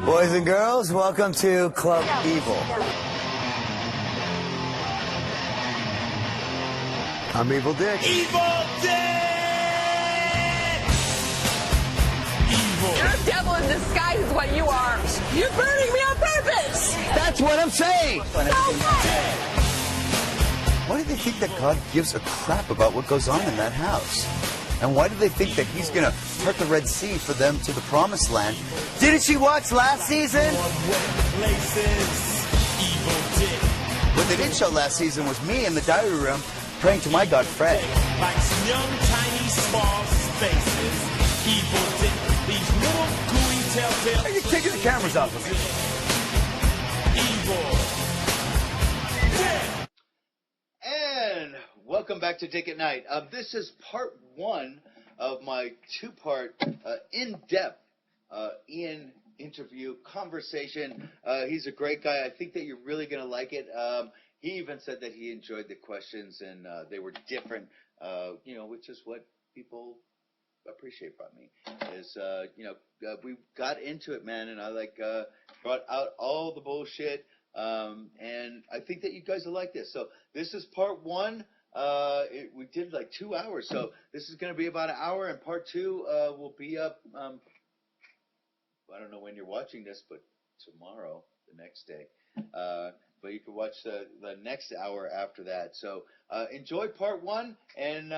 Boys and girls, welcome to Club Evil. I'm Evil Dick. Evil Dick! Evil. You're a devil in disguise is what you are. You're burning me on purpose. That's what I'm saying. Okay. Why do they think that God gives a crap about what goes on in that house? And why do they think that he's going to part the Red Sea for them to the Promised Land? Didn't you watch last season? What they didn't show last season was me in the diary room praying to my God, Fred. Like young, tiny, small spaces. Evil Dick. These little gooey telltale. Are you taking the cameras off of me? Evil Dick. And welcome back to Dick at Night. This is part one of my two-part in-depth Ian interview conversation. He's a great guy. I think that you're really going to like it. He even said that he enjoyed the questions and they were different, which is what people appreciate from me. Is we got into it, man, and I brought out all the bullshit. And I think that you guys will like this. So this is part one. We did like 2 hours, so this is going to be about an hour, and part two will be up. I don't know when you're watching this, but tomorrow, the next day. But you can watch the next hour after that. So enjoy part one, and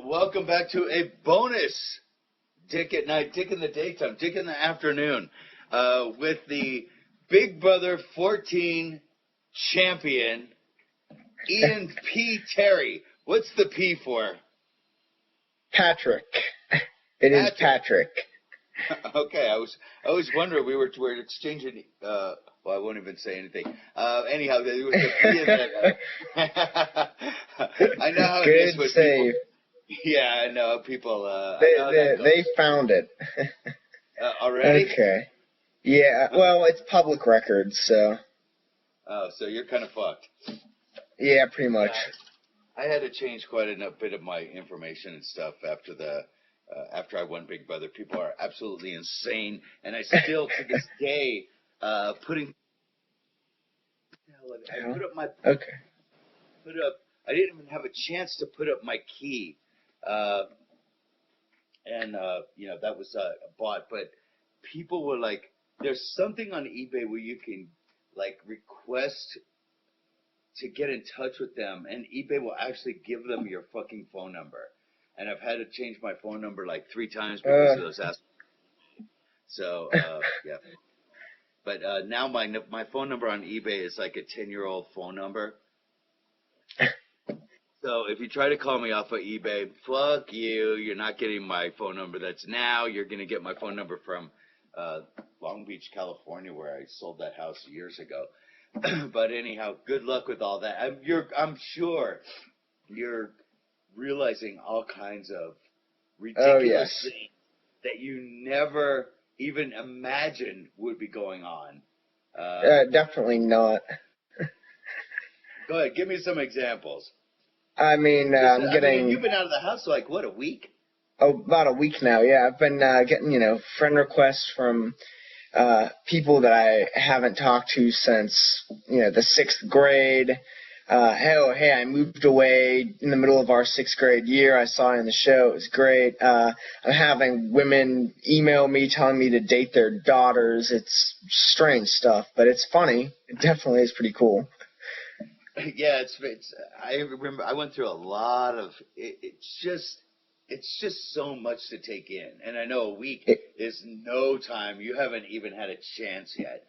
welcome back to a bonus Dick at Night, Dick in the daytime, Dick in the afternoon, with the Big Brother 14 champion, Ian P. Terry. What's the P for? Patrick. It is Patrick. Okay, I was wondering. We were exchanging. Well, I won't even say anything. Anyhow, there was a P in that. I know how it is with save. People. Yeah, I know people. They found it. Already? Okay. Yeah. Well, it's public record, so. Oh, so you're kind of fucked. Yeah, pretty much. I had to change quite a bit of my information and stuff after I won Big Brother. People are absolutely insane, and I still to this day putting. I put up my. Okay. Put up. I didn't even have a chance to put up my key, and that was bought. But people were like, "There's something on eBay where you can like request to get in touch with them, and eBay will actually give them your fucking phone number." And I've had to change my phone number like 3 times because of those assholes. So yeah. But now my phone number on eBay is like a 10-year-old phone number. So if you try to call me off of eBay, fuck you. You're not getting my phone number. That's now. You're going to get my phone number from Long Beach, California, where I sold that house years ago. But anyhow, good luck with all that. I'm sure you're realizing all kinds of ridiculous things that you never even imagined would be going on. Definitely not. Go ahead, give me some examples. I mean, you've been out of the house like, what, a week? Oh, about a week now, yeah. I've been getting, friend requests from people that I haven't talked to since, the 6th grade. Hey, I moved away in the middle of our 6th grade year. I saw you on the show. It was great. I'm having women email me telling me to date their daughters. It's strange stuff, but it's funny. It definitely is pretty cool. Yeah, I remember I went through a lot of it's just so much to take in, and I know a week is no time. You haven't even had a chance yet.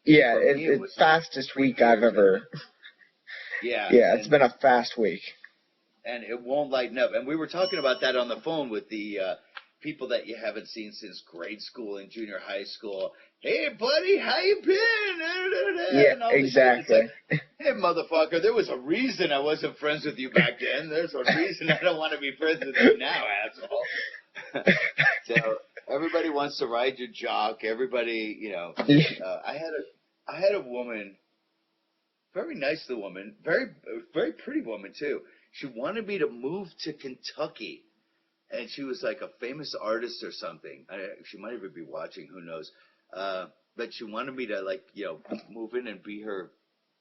Yeah, it's the fastest week I've ever. Yeah. Yeah, it's been a fast week. And it won't lighten up. And we were talking about that on the phone with the people that you haven't seen since grade school and junior high school. Hey, buddy, how you been? Yeah, exactly. Like, hey, motherfucker, there was a reason I wasn't friends with you back then. There's a reason I don't want to be friends with you now, asshole. So everybody wants to ride your jock. Everybody, I had a woman. Very nice, the woman. Very, very pretty woman, too. She wanted me to move to Kentucky. And she was like a famous artist or something. She might even be watching, who knows. But she wanted me to, like, you know, move in and be her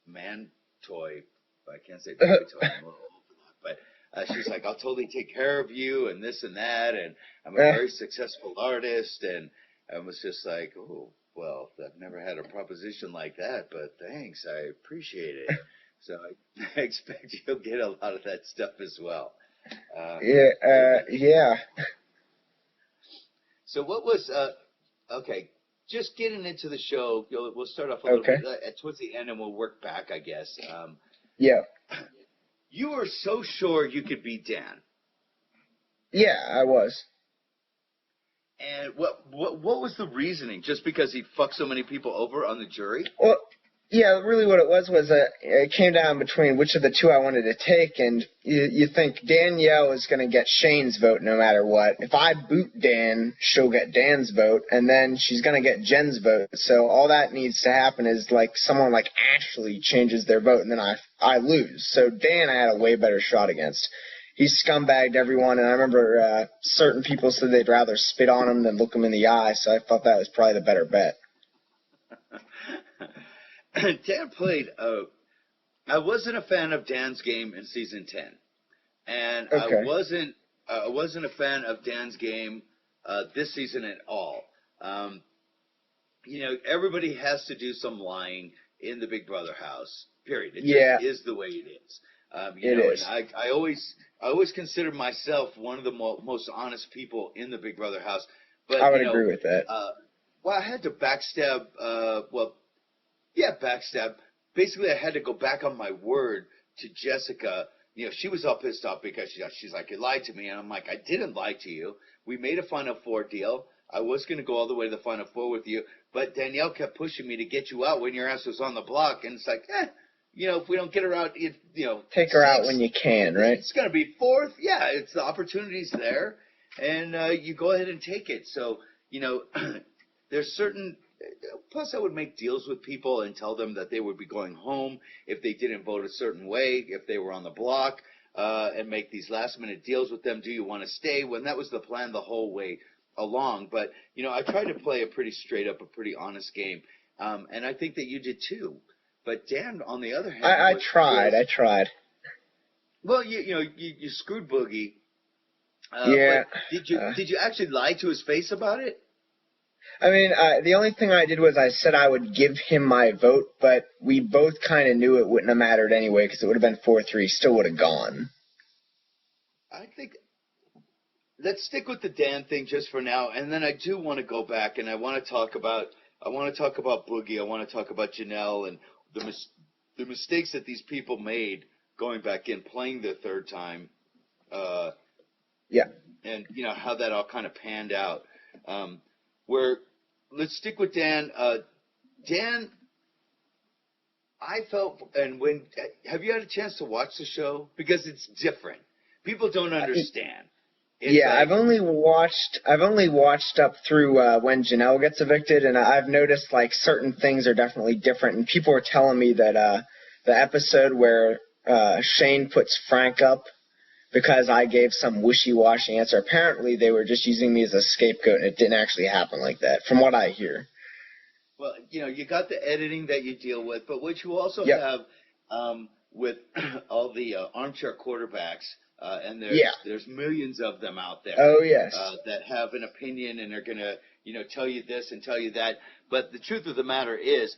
man toy. I can't say baby toy. I'm a little old for that. But she's like, I'll totally take care of you and this and that. And I'm a very successful artist. And I was just like, oh, well, I've never had a proposition like that. But thanks. I appreciate it. So I expect you'll get a lot of that stuff as well. Yeah. So what was okay? Just getting into the show, we'll start off a little bit towards the end, and we'll work back, I guess. Yeah. You were so sure you could beat Dan. Yeah, I was. And what was the reasoning? Just because he fucked so many people over on the jury? Well, yeah, really what it was it came down between which of the two I wanted to take, and you think Danielle is going to get Shane's vote no matter what. If I boot Dan, she'll get Dan's vote, and then she's going to get Jen's vote. So all that needs to happen is, like, someone like Ashley changes their vote, and then I lose. So Dan I had a way better shot against. He scumbagged everyone, and I remember certain people said they'd rather spit on him than look him in the eye, so I thought that was probably the better bet. Dan played. I wasn't a fan of Dan's game in season 10, and I wasn't a fan of Dan's game this season at all. You know, everybody has to do some lying in the Big Brother house. Period. It just is the way it is. And I always consider myself one of the most honest people in the Big Brother house. But I would agree with that. Well, I had to backstab. Backstab. Basically, I had to go back on my word to Jessica. You know, she was all pissed off because she's like, you lied to me. And I'm like, I didn't lie to you. We made a Final Four deal. I was going to go all the way to the Final Four with you. But Danielle kept pushing me to get you out when your ass was on the block. And it's like, you know, if we don't get her out, take her out when you can, right? It's going to be fourth. Yeah, it's the opportunity's there. And you go ahead and take it. So, you know, there's certain... Plus, I would make deals with people and tell them that they would be going home if they didn't vote a certain way, if they were on the block, and make these last-minute deals with them. Do you want to stay? When that was the plan the whole way along. But, you know, I tried to play a pretty straight-up, a pretty honest game, and I think that you did too. But Dan, on the other hand... I tried. Well, you screwed Boogie. Yeah. Did you actually lie to his face about it? I mean, the only thing I did was I said I would give him my vote, but we both kind of knew it wouldn't have mattered anyway because it would have been 4-3, still would have gone. I think let's stick with the Dan thing just for now, and then I do want to go back and I want to talk about Boogie, I want to talk about Janelle and the mistakes that these people made going back in, playing the third time. And you know how that all kind of panned out. Let's stick with Dan. Dan, I felt, and have you had a chance to watch the show? Because it's different. People don't understand. I've only watched up through when Janelle gets evicted, and I've noticed like certain things are definitely different. And people were telling me that the episode where Shane puts Frank up because I gave some wishy-washy answer. Apparently, they were just using me as a scapegoat, and it didn't actually happen like that, from what I hear. Well, you know, you got the editing that you deal with, but what you also have with all the armchair quarterbacks, and there's millions of them out there. Oh, yes. That have an opinion and are going to, you know, tell you this and tell you that. But the truth of the matter is,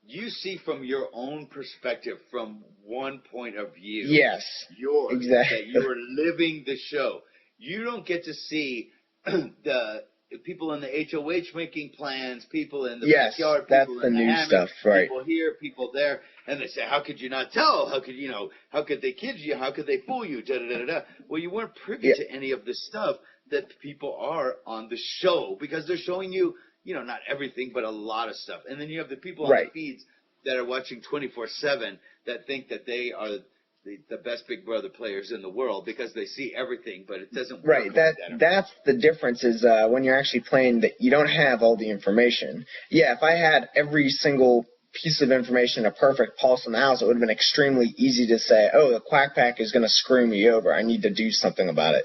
you see from your own perspective, from one point of view. Yes, yours, exactly. That you are living the show. You don't get to see the people in the HOH making plans, people in the backyard, people that's in the the new hammock, stuff, right? People here, people there, and they say, "How could you not tell? How could they kid you? How could they fool you?" Da da da da. Well, you weren't privy to any of the stuff that people are on the show because they're showing you. You know, not everything, but a lot of stuff. And then you have the people on the feeds that are watching 24/7 that think that they are the best Big Brother players in the world because they see everything, but it doesn't work. Right. That's the difference is when you're actually playing that you don't have all the information. Yeah, if I had every single piece of information, a perfect pulse in the house, it would have been extremely easy to say, oh, the Quack Pack is going to screw me over. I need to do something about it.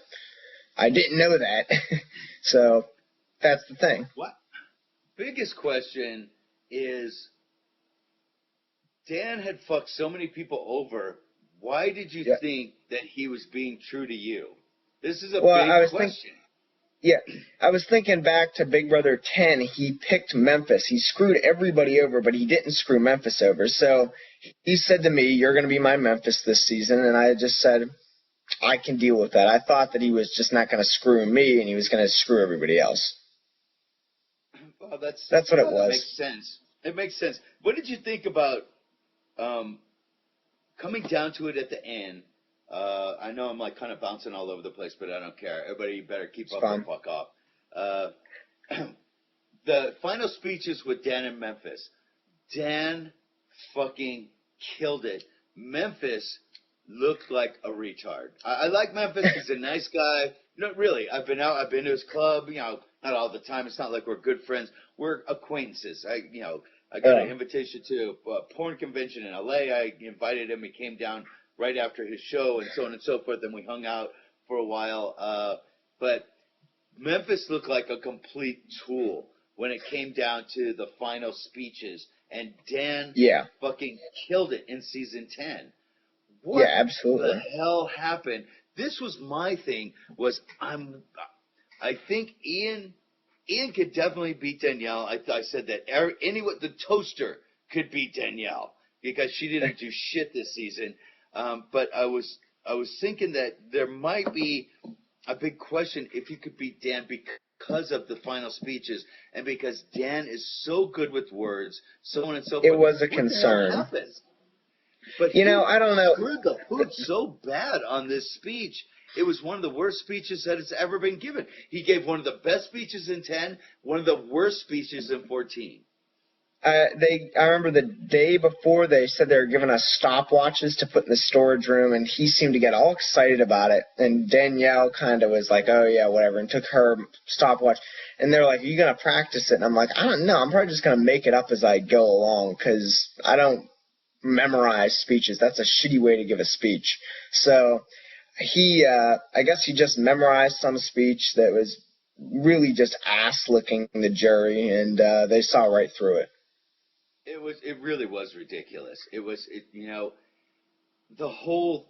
I didn't know that. So that's the thing. What? Biggest question is, Dan had fucked so many people over. Why did you think that he was being true to you? This is a big question. I was thinking back to Big Brother 10. He picked Memphis. He screwed everybody over, but he didn't screw Memphis over. So he said to me, you're going to be my Memphis this season. And I just said, I can deal with that. I thought that he was just not going to screw me and he was going to screw everybody else. Well, that's what it was. It makes sense. It makes sense. What did you think about coming down to it at the end? I know I'm like kind of bouncing all over the place, but I don't care. Everybody better keep up or fuck off. The final speeches with Dan and Memphis. Dan fucking killed it. Memphis looked like a retard. I like Memphis. He's a nice guy. No, really. I've been to his club, not all the time. It's not like we're good friends. We're acquaintances. I got an invitation to a porn convention in LA. I invited him. He came down right after his show and so on and so forth, and we hung out for a while. But Memphis looked like a complete tool when it came down to the final speeches, and Dan fucking killed it in season 10. What absolutely. the hell happened? This was my thing. I think Ian could definitely beat Danielle. I said that the toaster could beat Danielle because she didn't do shit this season. But I was thinking that there might be a big question if you could beat Dan because of the final speeches and because Dan is so good with words, so on and so forth. It was a concern. What the hell happened? But I don't know. Screwed the hood so bad on this speech. It was one of the worst speeches that has ever been given. He gave one of the best speeches in 10, one of the worst speeches in 14. I remember the day before they said they were giving us stopwatches to put in the storage room, and he seemed to get all excited about it. And Danielle kind of was like, oh, yeah, whatever, and took her stopwatch. And they're like, are you going to practice it? And I'm like, I don't know. I'm probably just going to make it up as I go along because I don't memorize speeches. That's a shitty way to give a speech. So I guess he just memorized some speech that was really just ass-licking the jury, and they saw right through it. It really was ridiculous. The whole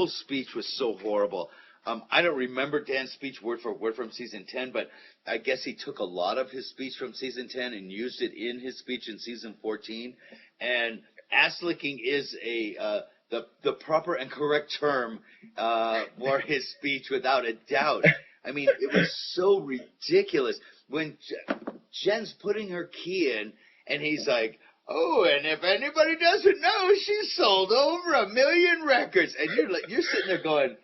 speech was so horrible. I don't remember Dan's speech word for word from season 10, but I guess he took a lot of his speech from season 10 and used it in his speech in season 14. And ass-licking is the proper and correct term for his speech, without a doubt. I mean, it was so ridiculous when Jen's putting her key in, and he's like, oh, and if anybody doesn't know, she's sold over 1 million records. And you're sitting there going,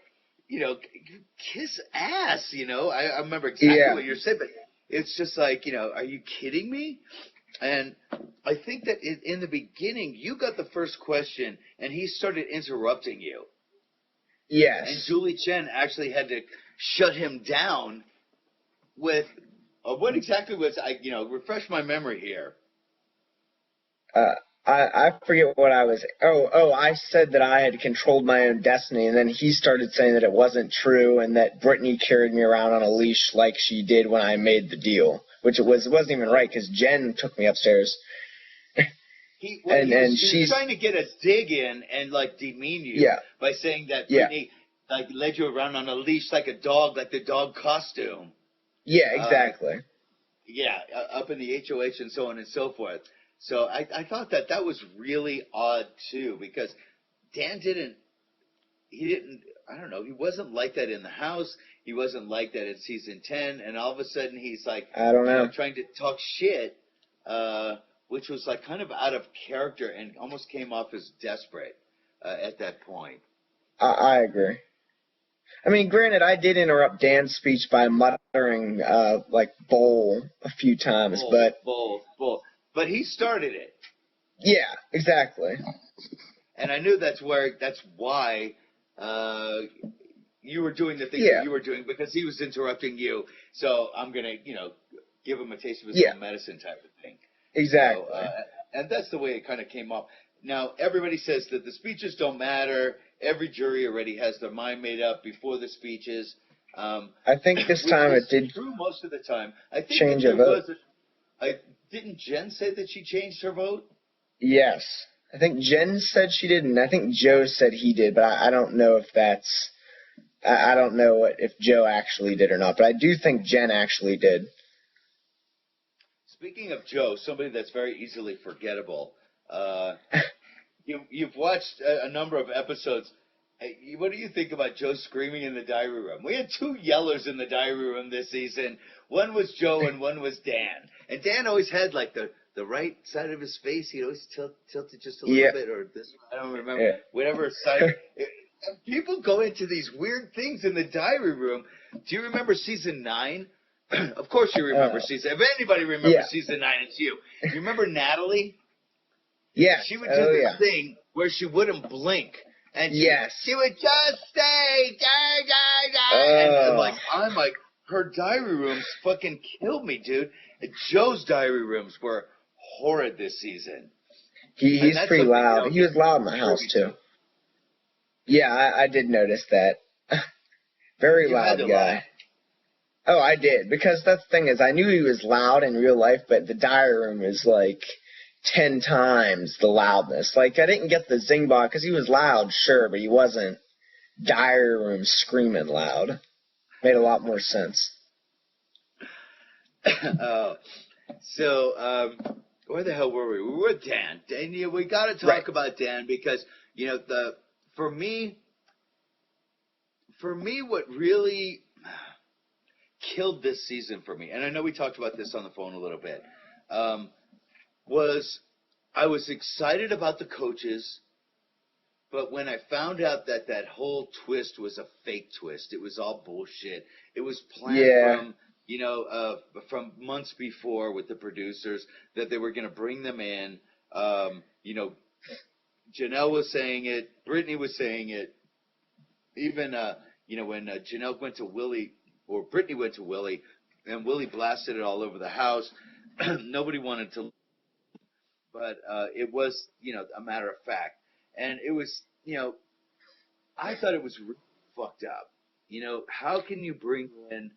kiss ass, I remember exactly what you're saying, but it's just like, are you kidding me? And I think that in the beginning, you got the first question, and he started interrupting you. Yes. And Julie Chen actually had to shut him down with what exactly was refresh my memory here. I forget what I was. I said that I had controlled my own destiny, and then he started saying that it wasn't true, and that Brittany carried me around on a leash like she did when I made the deal, which it wasn't even right because Jen took me upstairs. He was trying to get a dig in and like demean you by saying that Brittany like led you around on a leash like a dog, like the dog costume. Yeah, exactly. Up in the HOH and so on and so forth. So I thought that was really odd too, because Dan he wasn't like that in the house. He wasn't like that in season 10, and all of a sudden he's like, I don't know, trying to talk shit, which was like kind of out of character and almost came off as desperate at that point. I agree. I mean, granted, I did interrupt Dan's speech by muttering like "bowl" a few times, bowl. But he started it. Yeah, exactly. And I knew that's why you were doing the thing that you were doing, because he was interrupting you. So I'm gonna, give him a taste of his own medicine type of thing. Exactly. And that's the way it kind of came off. Now, everybody says that the speeches don't matter. Every jury already has their mind made up before the speeches. I think this time it did true most of the time. I think change that a there vote. didn't Jen say that she changed her vote? Yes. I think Jen said she did, and I think Joe said he did, but I don't know if that's... I don't know if Joe actually did or not, but I do think Jen actually did. Speaking of Joe, somebody that's very easily forgettable, you've watched a number of episodes. What do you think about Joe screaming in the diary room? We had 2 yellers in the diary room this season. One was Joe and one was Dan. And Dan always had like the right side of his face. He'd always tilt it just a little bit, or this. I don't remember. Yeah. Whatever side. People go into these weird things in the diary room. Do you remember season 9? Of course you remember season. If anybody remembers season 9, it's you. You remember Natalie? Yes. She would do this thing where she wouldn't blink. And she would just say, die, die, die. And I'm like, her diary rooms fucking killed me, dude. Joe's diary rooms were horrid this season. He's pretty loud. He was loud in the house, too. Yeah, I did notice that. Very loud guy. Lie. Oh, I did. Because that's the thing is, I knew he was loud in real life, but the diary room is like 10 times the loudness. Like, I didn't get the Zingbot because he was loud, sure, but he wasn't diary room screaming loud. Made a lot more sense. So, where the hell were we? We were with Dan. Dan, we got to talk about Dan because, you know, for me, what really killed this season for me, and I know we talked about this on the phone a little bit, was I was excited about the coaches, but when I found out that whole twist was a fake twist, it was all bullshit. It was planned from months before with the producers that they were going to bring them in. Janelle was saying it. Brittany was saying it. Even, when Janelle went to Willie, or Brittany went to Willie, and Willie blasted it all over the house, nobody wanted to. But it was, a matter of fact. And it was, I thought it was really fucked up. How can you bring in,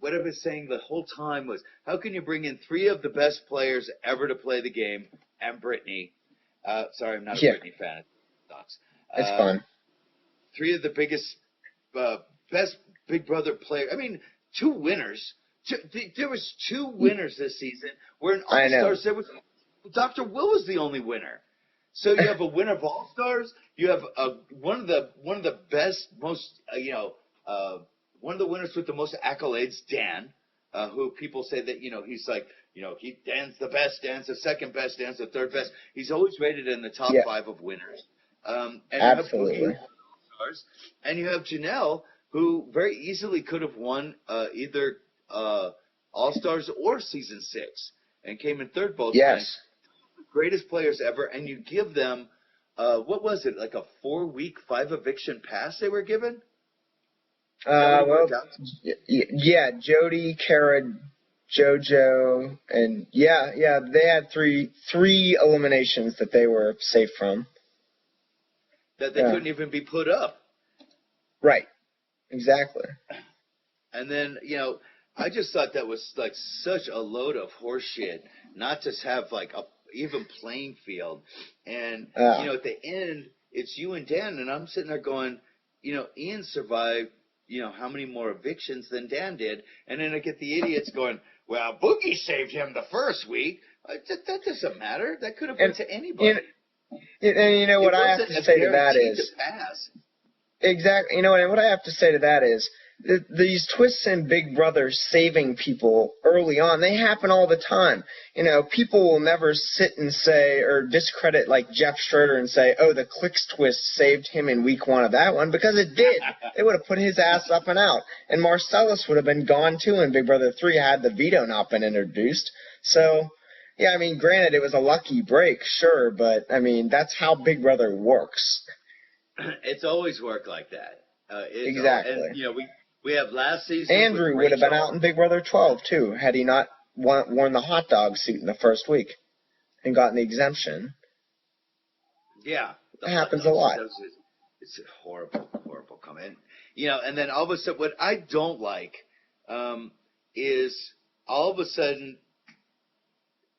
what I was saying the whole time was, how can you bring in 3 of the best players ever to play the game, and Brittany? Sorry, I'm not a Brittany fan. It sucks. It's fun. 3 of the biggest, best Big Brother players. I mean, 2 winners. There was 2 winners this season. Where in All Stars there was Dr. Will was the only winner. So you have a winner of All Stars. You have one of the best, most one of the winners with the most accolades, Dan, who people say that he's like. Dan's the best, Dan's the second best, Dan's the third best. He's always rated in the top 5 of winners. And absolutely. You have and you have Janelle, who very easily could have won either All-Stars or Season 6, and came in third both times. Greatest players ever, and you give them, what was it, like a 4-week, 5 eviction pass they were given? Jody, Kara, JoJo, and they had three eliminations that they were safe from. That they couldn't even be put up. Right. Exactly. And then, I just thought that was like such a load of horse shit not to have like a even playing field. And, at the end, it's you and Dan, and I'm sitting there going, Ian survived, how many more evictions than Dan did. And then I get the idiots going, well, Boogie saved him the first week. That doesn't matter. That could have went to anybody. And what I have to say to that is... Exactly. And what I have to say to that is, these twists in Big Brother saving people early on, they happen all the time. People will never sit and say, or discredit like Jeff Schroeder and say, oh, the Clicks twist saved him in week 1 of that one, because it did. They would have put his ass up and out. And Marcellus would have been gone too in Big Brother 3 had the veto not been introduced. So, granted, it was a lucky break, sure, but, that's how Big Brother works. It's always worked like that. Exactly. And, we have last season. Andrew would have been out in Big Brother 12 too, had he not worn the hot dog suit in the first week. and gotten the exemption. Yeah. It happens a lot. It's a horrible, horrible comment. You know, and then all of a sudden, what I don't like is all of a sudden,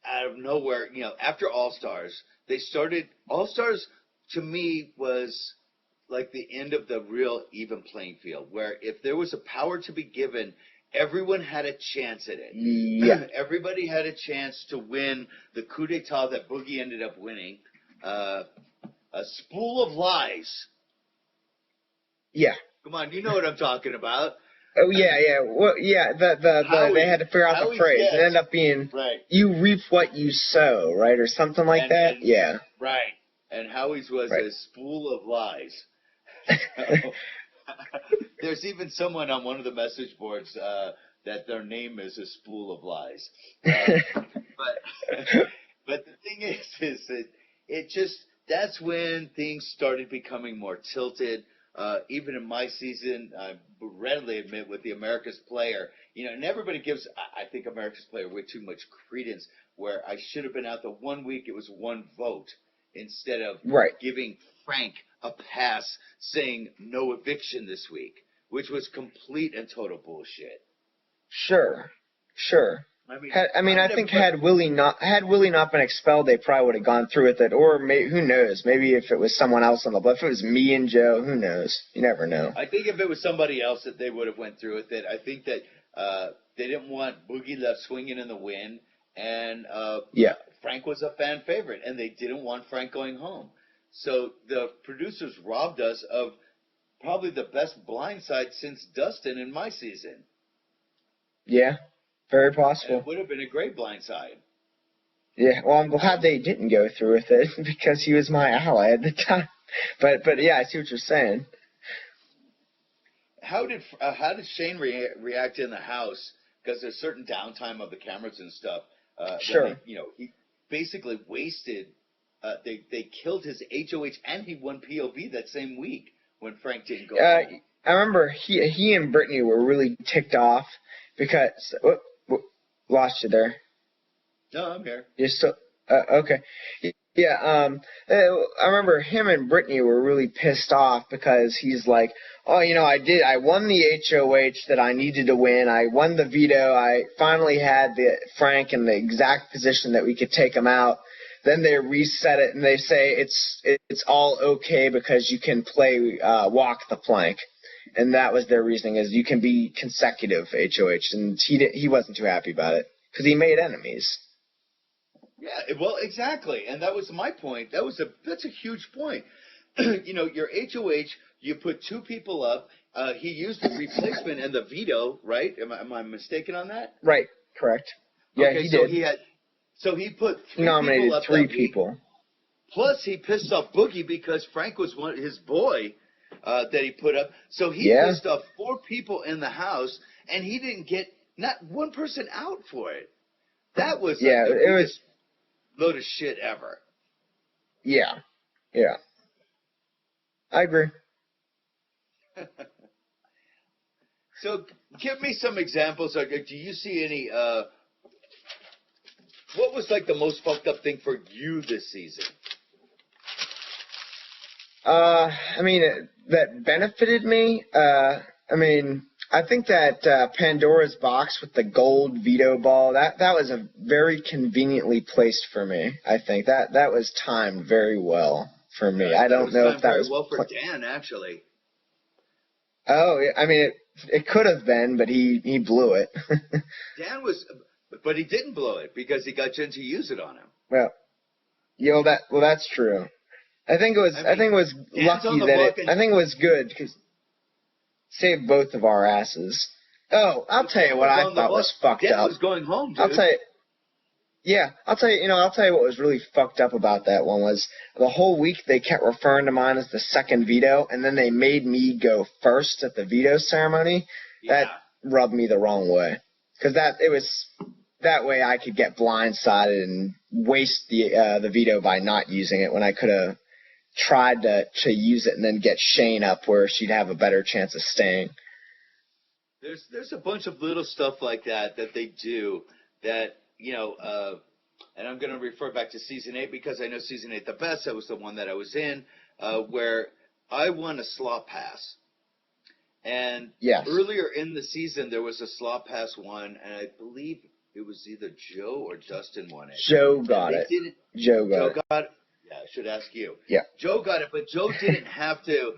out of nowhere, you know, after All-Stars, they started, All-Stars to me was like the end of the real even playing field, where if there was a power to be given, everyone had a chance at it. Yeah. Everybody had a chance to win the coup d'etat that Boogie ended up winning. A spool of lies. Yeah. Come on, you know what I'm talking about. Oh yeah, yeah. Well, yeah. They had to figure out the phrase. It ended up being right. "You reap what you sow," right, or something like that. Yeah. Right. And Howie's was Right. a spool of lies. There's even someone on one of the message boards that their name is a spool of lies. But the thing is that it just, that's when things started becoming more tilted. Even in my season, I readily admit with the America's Player, you know, and everybody gives, I think, America's Player way too much credence, where I should have been out the 1 week, it was one vote, instead of Right. giving Frank a pass saying no eviction this week, which was complete and total bullshit. Sure. I mean, I think had had Willie not been expelled, they probably would have gone through with it. Or who knows? Maybe if it was someone else on the block, if it was me and Joe, who knows? You never know. I think if it was somebody else, that they would have went through with it. I think that they didn't want Boogie left swinging in the wind, and Yeah. Frank was a fan favorite, and they didn't want Frank going home. So the producers robbed us of probably the best blindside since Dustin in my season. Yeah. Very And possible. it would have been a great blindside. Yeah. Well, I'm glad they didn't go through with it because he was my ally at the time. But yeah, I see what you're saying. How did Shane react in the house? Because there's certain downtime of the cameras and stuff. Sure. He basically wasted. They killed his HOH, and he won POV that same week when Frank didn't go. I remember he and Brittany were really ticked off because lost you there. No, I'm here. You're still okay. Yeah. I remember him and Brittany were really pissed off because he's like, oh, I won the HOH that I needed to win. I won the veto. I finally had the Frank in the exact position that we could take him out. Then they reset it and they say it's all okay because you can play walk the plank, and that was their reasoning, is you can be consecutive HOH, and he wasn't too happy about it because he made enemies. Yeah, well, exactly, and that was my point. That's a huge point. Your HOH, you put two people up. He used the replacement and the veto, right? Am I mistaken on that? Right. Correct. Yeah, okay, he so did. He put He nominated three people. Plus, he pissed off Boogie because Frank was his boy that he put up. So he pissed off 4 people in the house, and he didn't get not one person out for it. That was the biggest load of shit ever. Yeah. I agree. So, give me some examples. Do you see any? What was like the most fucked up thing for you this season? That benefited me. I think that Pandora's box with the gold veto ball, that was a very conveniently placed for me. I think that was timed very well for me. I don't know if that was well for Dan, actually. Oh, it could have been, but he blew it. Dan but he didn't blow it because he got Jen to use it on him. Well, that's true. I think it was lucky that I think it was good because saved both of our asses. Oh, I'll tell you what I thought was fucked Dan up. was going home, dude. I'll tell you what was really fucked up about that one was the whole week they kept referring to mine as the second veto, and then they made me go first at the veto ceremony. Yeah. That rubbed me the wrong way because that way I could get blindsided and waste the veto by not using it when I could have tried to use it and then get Shane up where she'd have a better chance of staying. There's a bunch of little stuff like that they do that, and I'm going to refer back to season 8 because I know season 8 the best. That was the one that I was in, where I won a slot pass. And Yes. earlier in the season, there was a slot pass one, and I believe it was either Joe or Justin won it. Joe got it. Joe got it. Yeah, I should ask you. Yeah. Joe got it, but Joe didn't have to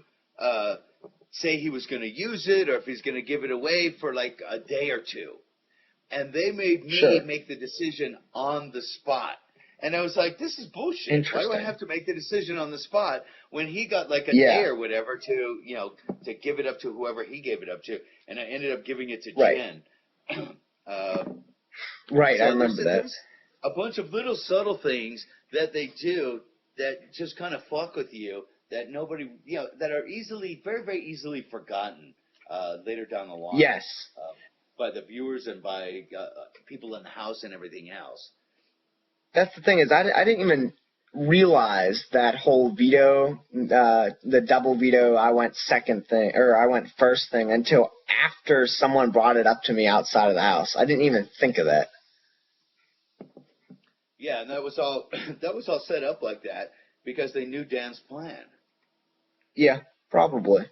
say he was going to use it or if he's going to give it away for like a day or two. And they made me make the decision on the spot. And I was like, this is bullshit. Why do I have to make the decision on the spot when he got like a day or whatever to, you know, to give it up to whoever he gave it up to. And I ended up giving it to Jen. Right, so I remember that. A bunch of little subtle things that they do that just kind of fuck with you that nobody, you know, that are easily, very, very easily forgotten later down the line. Yes. By the viewers and by people in the house and everything else. That's the thing is I didn't even realize that whole veto, the double veto, I went first thing until after someone brought it up to me outside of the house. I didn't even think of that. Yeah, and that was all set up like that because they knew Dan's plan. Yeah, probably.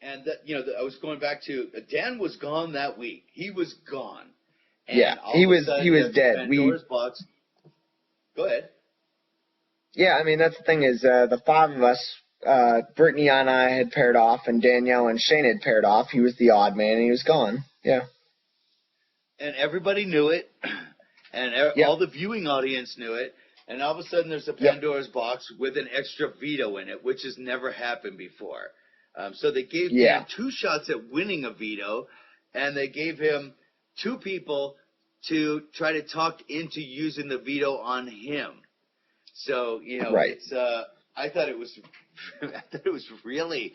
And that, you know, I was going back to Dan was gone that week. He was gone. And yeah, he was dead. Pandora's box. Go ahead. Yeah, I mean that's the thing is the 5 of us, Brittany and I had paired off, and Danielle and Shane had paired off. He was the odd man, and he was gone. Yeah. And everybody knew it, and all the viewing audience knew it. And all of a sudden, there's a Pandora's box with an extra veto in it, which has never happened before. So they gave Dan 2 shots at winning a veto, and they gave him 2 people to try to talk into using the veto on him. So, you know, it's I thought it was really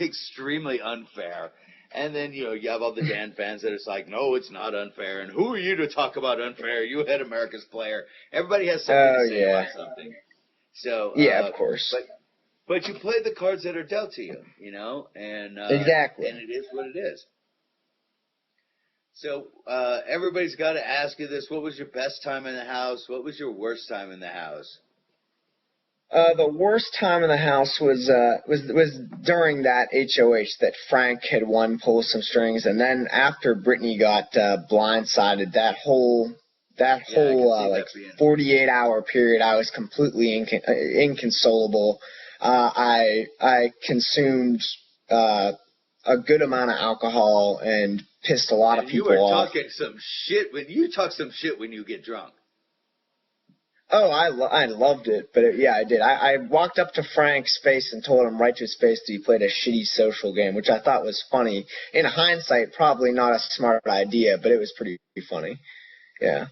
extremely unfair. And then, you know, you have all the Dan fans that it's like, no, it's not unfair. And who are you to talk about unfair? You had America's player. Everybody has something to say about something. So of course. But you play the cards that are dealt to you, you know, and exactly. And it is what it is. So everybody's got to ask you this: what was your best time in the house? What was your worst time in the house? The worst time in the house was during that HOH that Frank had won Pull Some Strings, and then after Brittany got blindsided, that whole like 48-hour period, I was completely inconsolable. I consumed a good amount of alcohol and pissed a lot of people off. You were talking some shit when you get drunk. Oh, I loved it, but I did. I walked up to Frank's face and told him right to his face that he played a shitty social game, which I thought was funny. In hindsight, probably not a smart idea, but it was pretty funny. Yeah.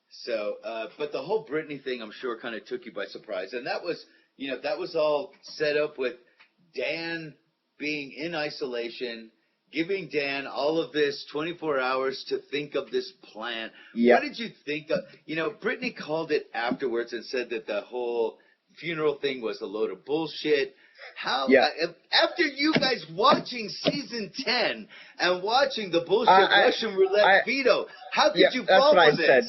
So, but the whole Britney thing, I'm sure, kind of took you by surprise, and that was all set up with Dan being in isolation, giving Dan all of this 24 hours to think of this plan. Yep. What did you think of? You know, Brittany called it afterwards and said that the whole funeral thing was a load of bullshit. How, after you guys watching season 10 and watching the bullshit Russian roulette veto, how could you fall for this? Said.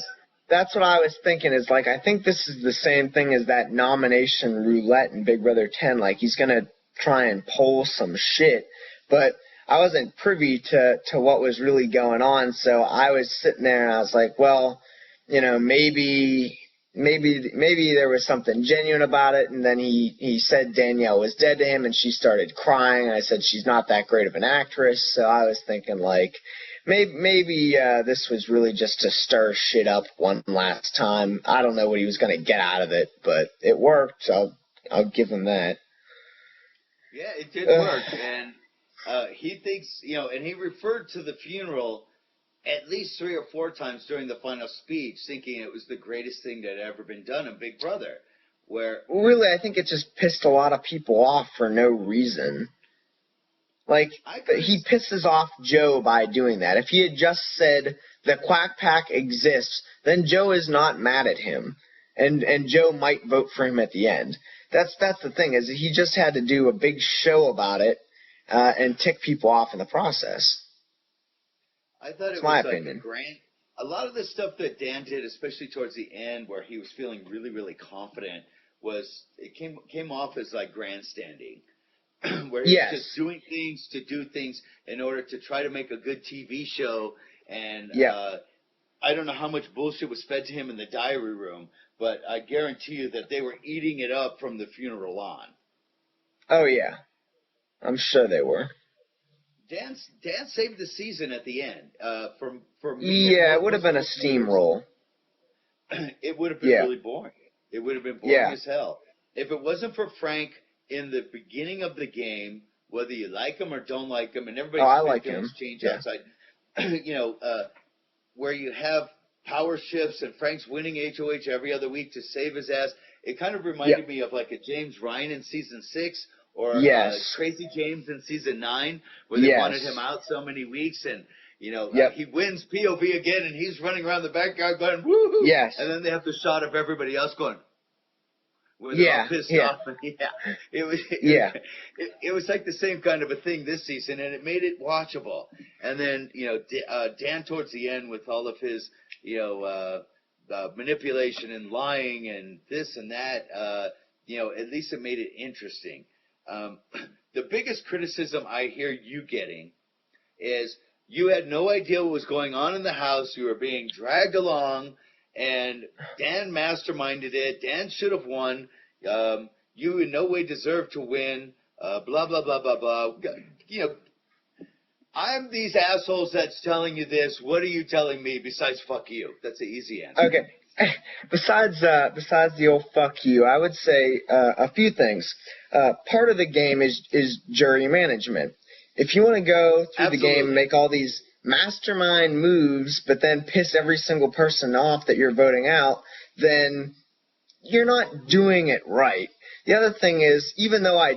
That's what I was thinking is, like, I think this is the same thing as that nomination roulette in Big Brother 10. Like, he's going to try and pull some shit. But I wasn't privy to what was really going on, so I was sitting there and I was like, well, you know, maybe there was something genuine about it. And then he said Danielle was dead to him, and she started crying. And I said she's not that great of an actress, so I was thinking like, maybe this was really just to stir shit up one last time. I don't know what he was going to get out of it, but it worked. So I'll give him that. Yeah, it did work, and he thinks, you know, and he referred to the funeral at least 3 or 4 times during the final speech, thinking it was the greatest thing that had ever been done in Big Brother. Where really, I think it just pissed a lot of people off for no reason. Like, he pisses off Joe by doing that. If he had just said the Quack Pack exists, then Joe is not mad at him, and Joe might vote for him at the end. That's the thing, is he just had to do a big show about it and tick people off in the process. I thought it was like a grand. a lot of the stuff that Dan did, especially towards the end, where he was feeling really, really confident, it came off as like grandstanding, where he was just doing things to do things in order to try to make a good TV show. And I don't know how much bullshit was fed to him in the diary room, but I guarantee you that they were eating it up from the funeral on. Oh yeah, I'm sure they were. Dan saved the season at the end. For me, it would have been a steamroll. It would have been really boring. It would have been boring as hell. If it wasn't for Frank in the beginning of the game, whether you like him or don't like him, and everybody's feelings change outside, where you have power shifts and Frank's winning HOH every other week to save his ass, it kind of reminded me of like a James Ryan in season 6 or Crazy James in season 9, where they wanted him out so many weeks, and he wins POV again, and he's running around the backyard going woohoo, and then they have the shot of everybody else going. They're all pissed off. It was like the same kind of a thing this season, and it made it watchable. And then Dan towards the end with all of his manipulation and lying and this and that, at least it made it interesting. The biggest criticism I hear you getting is you had no idea what was going on in the house. You were being dragged along, and Dan masterminded it. Dan should have won. You in no way deserve to win. Blah, blah, blah, blah, blah. I'm these assholes that's telling you this. What are you telling me besides fuck you? That's the easy answer. Okay. Besides the old fuck you, I would say a few things. Part of the game is jury management. If you want to go through the game and make all these mastermind moves, but then piss every single person off that you're voting out, then you're not doing it right. The other thing is, even though I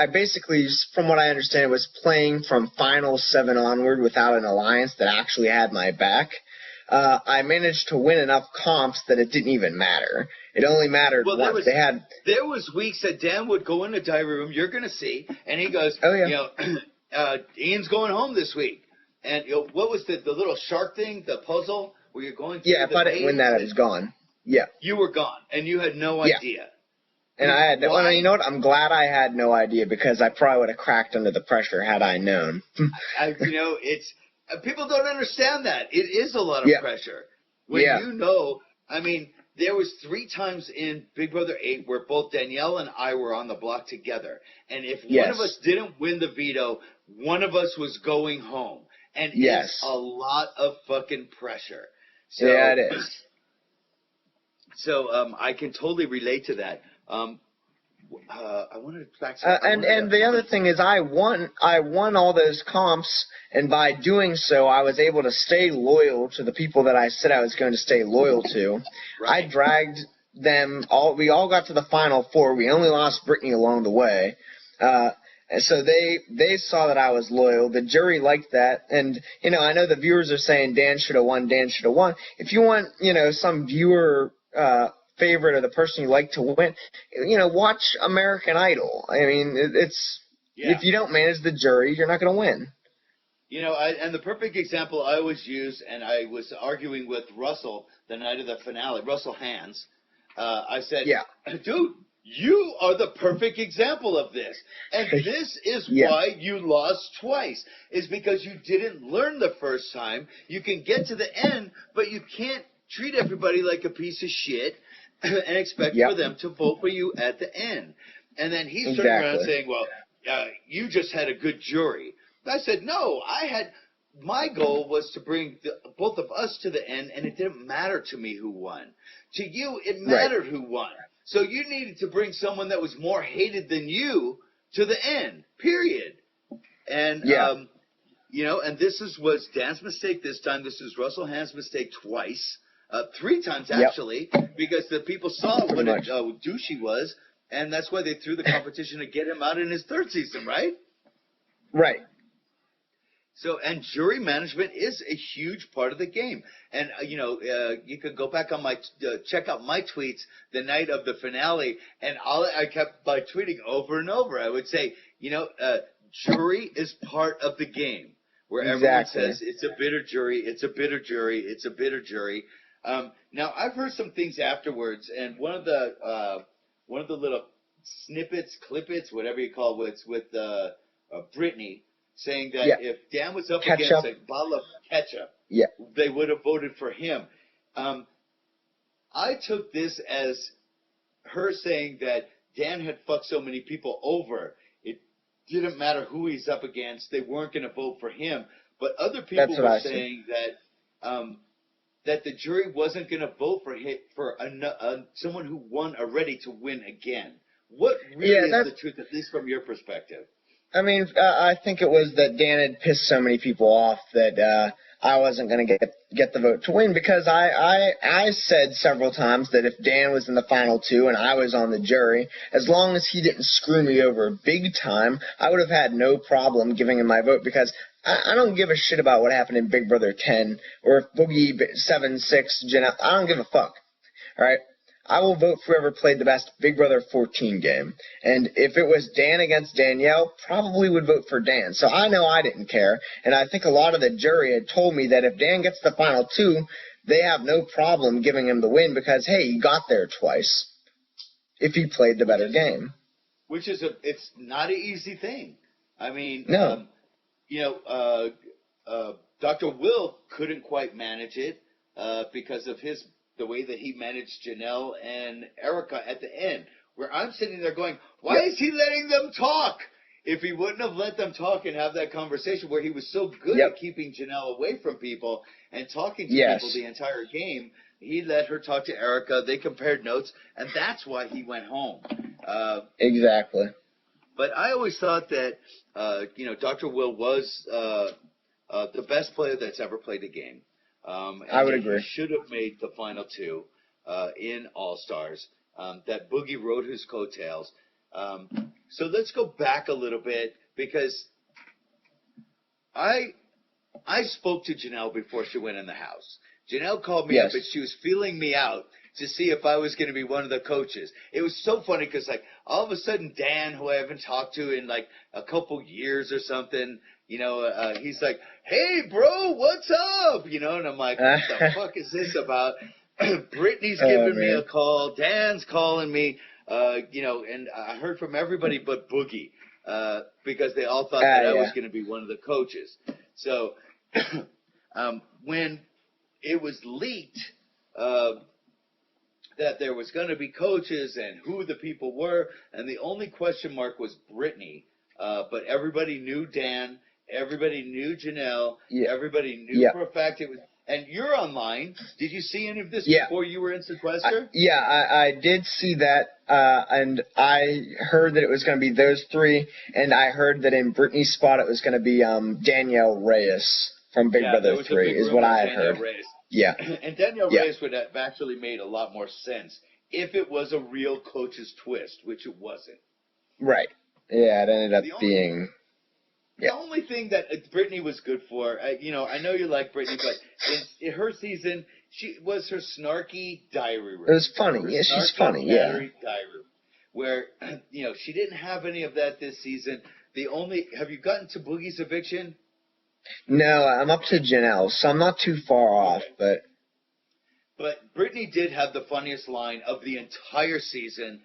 basically, from what I understand, was playing from Final 7 onward without an alliance that actually had my back, I managed to win enough comps that it didn't even matter. It only mattered once. There was weeks that Dan would go in the diary room, you're going to see, and he goes, Ian's going home this week. And what was the little shark thing, the puzzle, where you're going through if I didn't win that, I was gone. Yeah. You were gone, and you had no idea. And I had you know what? I'm glad I had no idea, because I probably would have cracked under the pressure had I known. It's people don't understand that. It is a lot of pressure. When I mean, there was 3 times in Big Brother 8 where both Danielle and I were on the block together. And if one of us didn't win the veto, one of us was going home. And it's a lot of fucking pressure. So, it is. So I can totally relate to that. I wanted to and the other thing is, I won all those comps, and by doing so, I was able to stay loyal to the people that I said I was going to stay loyal to. Right. I dragged them all. We all got to the Final 4. We only lost Brittany along the way. And so they saw that I was loyal. The jury liked that. And, I know the viewers are saying Dan should have won, Dan should have won. If you want, some viewer favorite or the person you like to win, watch American Idol. I mean, if you don't manage the jury, you're not going to win. And the perfect example I always use, and I was arguing with Russell the night of the finale, Russell Hands. I said, dude, you are the perfect example of this. And this is why you lost twice, is because you didn't learn the first time. You can get to the end, but you can't treat everybody like a piece of shit and expect for them to vote for you at the end. And then he's turning around saying, well, you just had a good jury. I said, no, my goal was to bring both of us to the end, and it didn't matter to me who won. To you, it mattered who won. So you needed to bring someone that was more hated than you to the end, period. And, and this was Dan's mistake this time. This is Russell Hand's mistake twice. 3 times, actually, because the people saw what a douche he was, and that's why they threw the competition to get him out in his 3rd season, right? Right. So, and jury management is a huge part of the game. And, you could go back on check out my tweets the night of the finale, and I kept tweeting over and over. I would say, jury is part of the game. where everyone Exactly. says it's a bitter jury, it's a bitter jury, it's a bitter jury. Now I've heard some things afterwards, and one of the little snippets, clippets, whatever you call it, with Brittany saying that Yeah. if Dan was up Ketchup. against a bottle of ketchup, Yeah. they would have voted for him. I took this as her saying that Dan had fucked so many people over, it didn't matter who he's up against, they weren't going to vote for him. But other people That's what were I see. saying that the jury wasn't going to vote for someone who won already to win again. What really is the truth, at least from your perspective? I mean, I think it was that Dan had pissed so many people off that I wasn't going to get the vote to win, because I said several times that if Dan was in the final two and I was on the jury, as long as he didn't screw me over big time, I would have had no problem giving him my vote, because I don't give a shit about what happened in Big Brother 10 or if Boogie 7-6, Janelle. I don't give a fuck. All right? I will vote for whoever played the best Big Brother 14 game. And if it was Dan against Danielle, probably would vote for Dan. So I know I didn't care. And I think a lot of the jury had told me that if Dan gets the final two, they have no problem giving him the win because, hey, he got there twice if he played the better game. Which is it's not an easy thing. I mean, No. Dr. Will couldn't quite manage it because of the way that he managed Janelle and Erica at the end, where I'm sitting there going, why is he letting them talk? If he wouldn't have let them talk and have that conversation where he was so good at keeping Janelle away from people and talking to people the entire game, he let her talk to Erica. They compared notes, and that's why he went home. Exactly. But I always thought that, Dr. Will was the best player that's ever played a game. I would agree. He should have made the final two in All-Stars. That Boogie rode his coattails. So let's go back a little bit, because I spoke to Janelle before she went in the house. Janelle called me up, and she was feeling me out to see if I was going to be one of the coaches. It was so funny because, all of a sudden, Dan, who I haven't talked to in, a couple years or something, he's like, hey, bro, what's up? And I'm like, what the fuck is this about? Brittany's giving me a call. Dan's calling me, and I heard from everybody but Boogie because they all thought that I was going to be one of the coaches. So when it was leaked that there was going to be coaches and who the people were, and the only question mark was Brittany, but everybody knew Dan. Everybody knew Janelle. Everybody knew for a fact it was. And you're online. Did you see any of this before you were in sequester? I did see that, and I heard that it was going to be those three, and I heard that in Brittany's spot it was going to be Danielle Reyes from Big Brother 3, is what I had heard. Reyes. Yeah. And Danielle Reyes would have actually made a lot more sense if it was a real coach's twist, which it wasn't. Right. Yeah, it ended up being... The only thing that Brittany was good for, I know you like Brittany, but in her season, she was her snarky diary room. It was funny. Yeah, she's funny. Diary room, where she didn't have any of that this season. Have you gotten to Boogie's eviction? No, I'm up to Janelle, so I'm not too far off, but Brittany did have the funniest line of the entire season,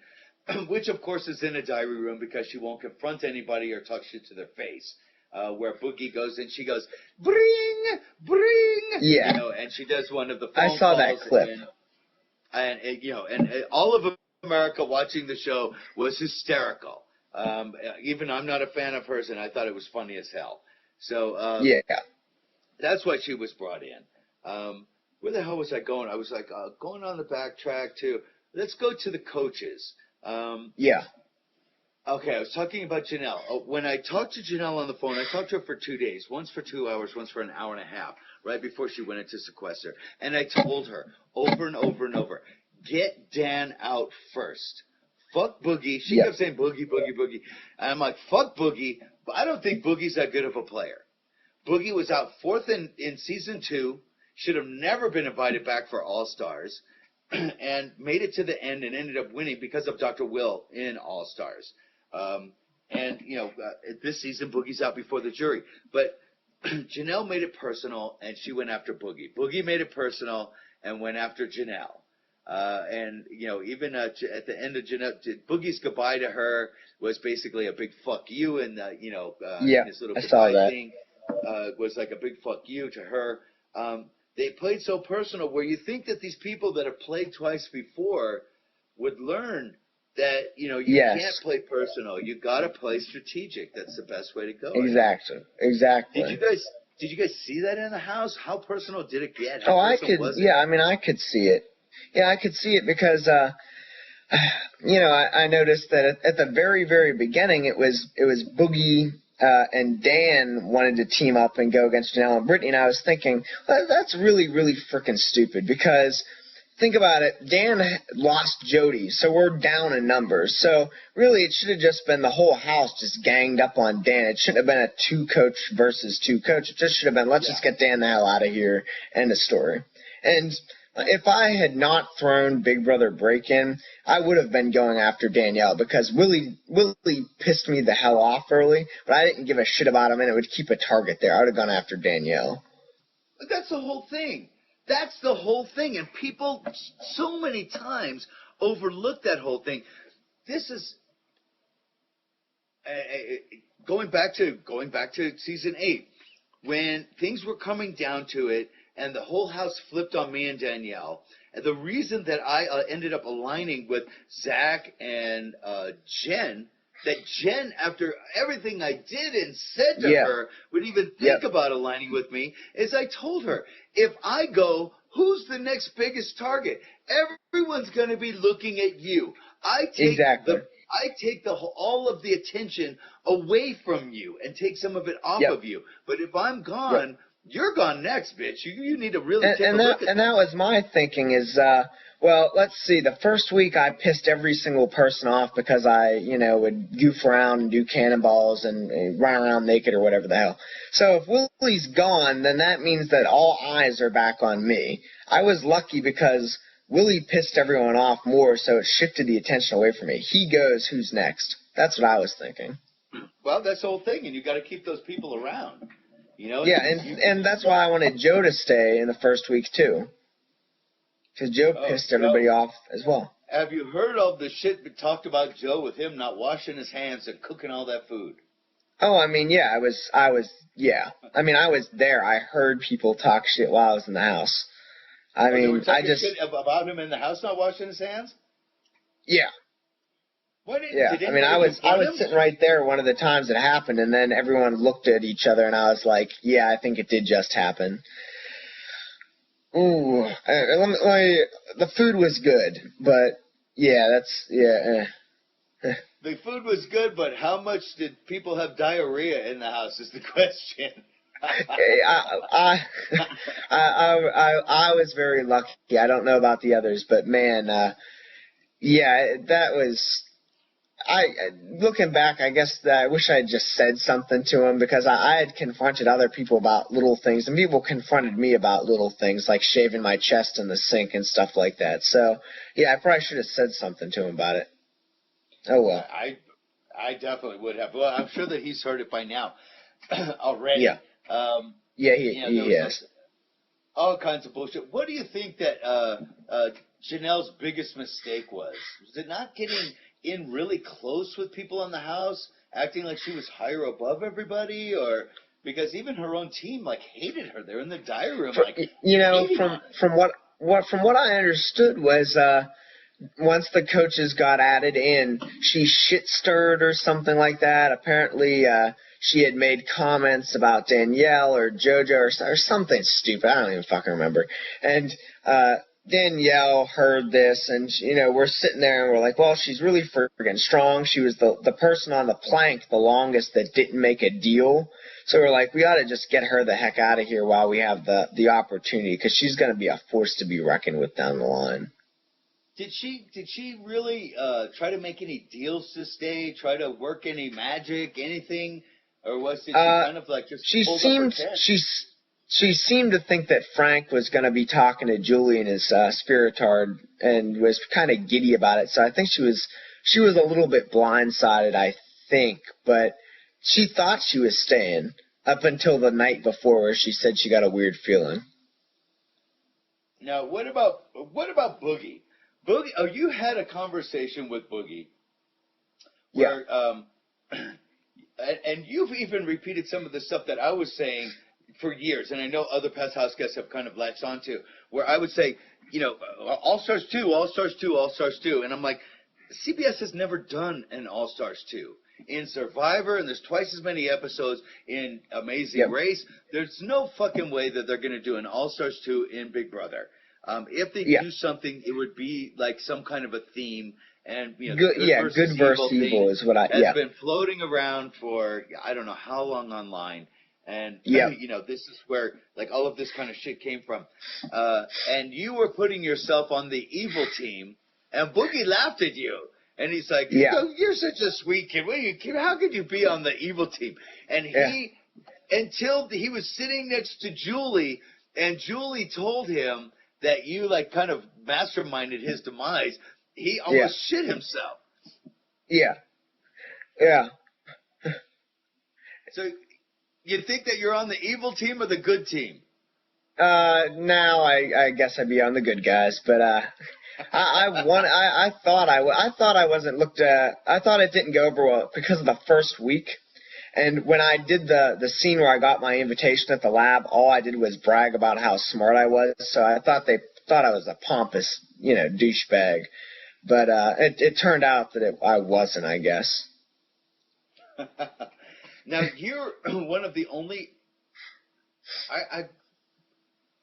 which of course is in a diary room because she won't confront anybody or talk shit to their face. Where Boogie goes and she goes, bring, and she does one of the phone calls. I saw that clip. And all of America watching the show was hysterical. Even I'm not a fan of hers, and I thought it was funny as hell. So that's why she was brought in. Where the hell was I going? I was going on the backtrack to, let's go to the coaches. Okay, I was talking about Janelle. When I talked to Janelle on the phone, I talked to her for 2 days, once for 2 hours, once for an hour and a half, right before she went into sequester. And I told her over and over and over, get Dan out first. Fuck Boogie. She kept saying Boogie. And I'm like, fuck Boogie, but I don't think Boogie's that good of a player. Boogie was out fourth in season 2, should have never been invited back for All-Stars, and made it to the end and ended up winning because of Dr. Will in All-Stars. This season, Boogie's out before the jury. But Janelle made it personal, and she went after Boogie. Boogie made it personal and went after Janelle. And, you know, even at the end of Boogie's goodbye to her was basically a big fuck you, and, you know, his little I saw goodbye that. thing was like a big fuck you to her. They played so personal, where you think that these people that have played twice before would learn that, you know, you can't play personal. You got to play strategic. That's the best way to go. Exactly. Did you guys see that in the house? How personal did it get? I could. Yeah, I mean, I could see it. Yeah, I could see it because, you know, I noticed that at the very, very beginning, it was Boogie and Dan wanted to team up and go against Janelle and Brittany, and I was thinking, well, that's really, really freaking stupid because. Think about it. Dan lost Jody, so we're down in numbers. So really, it should have just been the whole house just ganged up on Dan. It shouldn't have been a two-coach versus two-coach. It just should have been, let's just get Dan the hell out of here. End of story. And if I had not thrown Big Brother Break-In, I would have been going after Danielle because Willie pissed me the hell off early, but I didn't give a shit about him, and it would keep a target there. I would have gone after Danielle. But that's the whole thing. That's the whole thing, and people so many times overlook that whole thing. This is going back to season 8, when things were coming down to it, and the whole house flipped on me and Danielle. And the reason that I ended up aligning with Zach and Jen. That Jen, after everything I did and said to her, would even think about aligning with me, is I told her, if I go, who's the next biggest target? Everyone's going to be looking at you. I take all of the attention away from you and take some of it off of you. But if I'm gone, you're gone next, bitch. You need to really take a look at that. And that was my thinking is, well, let's see. The first week I pissed every single person off because I, you know, would goof around and do cannonballs and run around naked or whatever the hell. So if Willie's gone, then that means that all eyes are back on me. I was lucky because Willie pissed everyone off more, so it shifted the attention away from me. He goes, who's next? That's what I was thinking. Well, that's the whole thing, and you got to keep those people around. You know? Yeah, and that's why I wanted Joe to stay in the first week too. Because Joe pissed everybody off as well. Have you heard of the shit that talked about Joe with him not washing his hands and cooking all that food? Oh, I mean, yeah, I was there. I heard people talk shit while I was in the house. They were talking shit about him in the house not washing his hands? Yeah. Did I mean, I was sitting right there one of the times it happened, and then everyone looked at each other, and I was like, yeah, I think it did just happen. Ooh, the food was good, but yeah, The food was good, but how much did people have diarrhea in the house is the question. I was very lucky. I don't know about the others, but man, that was. Looking back, I guess that I wish I had just said something to him because I had confronted other people about little things, and people confronted me about little things like shaving my chest in the sink and stuff like that. So, yeah, I probably should have said something to him about it. Oh, well. I definitely would have. Well, I'm sure that he's heard it by now already. Yeah. He has. All kinds of bullshit. What do you think that Janelle's biggest mistake was? Was it not getting in really close with people in the house, acting like she was higher above everybody, or because even her own team hated her? They're in the diary room, from what I understood was once the coaches got added in, she shit stirred or something like that. Apparently, she had made comments about Danielle or JoJo or something stupid. I don't even fucking remember. And Danielle heard this, and we're sitting there and we're like, well, she's really friggin' strong. She was the person on the plank the longest that didn't make a deal. So we're like, we ought to just get her the heck out of here while we have the opportunity, because she's going to be a force to be reckoned with down the line. Did she really try to make any deals to stay? Try to work any magic, anything, or was it kind of just? She seemed to think that Frank was going to be talking to Julie in his Spiritard, and was kind of giddy about it. So I think she was a little bit blindsided, I think, but she thought she was staying. up until the night before where she said she got a weird feeling. Now, what about Boogie? Boogie, oh, you had a conversation with Boogie where, and you've even repeated some of the stuff that I was saying for years, and I know other past house guests have kind of latched onto, where I would say, you know, All-Stars 2, All-Stars 2, All-Stars 2, and I'm like, CBS has never done an All-Stars 2. In Survivor, and there's twice as many episodes in Amazing Race, there's no fucking way that they're going to do an All-Stars 2 in Big Brother. If they do something, it would be like some kind of a theme. And, you know, good versus evil is what has been floating around for I don't know how long online. And, you know, this is where, like, all of this kind of shit came from. And you were putting yourself on the evil team, and Boogie laughed at you. And he's like, you're such a sweet kid. How could you be on the evil team? And until he was sitting next to Julie, and Julie told him that you, like, kind of masterminded his demise, he almost shit himself. Yeah. So you think that you're on the evil team or the good team? Now I guess I'd be on the good guys, but I thought I wasn't looked at. I thought it didn't go over well because of the first week. And when I did the scene where I got my invitation at the lab, all I did was brag about how smart I was. So I thought they thought I was a pompous, you know, douchebag. But it turned out that I wasn't, I guess. Now you're one of the only.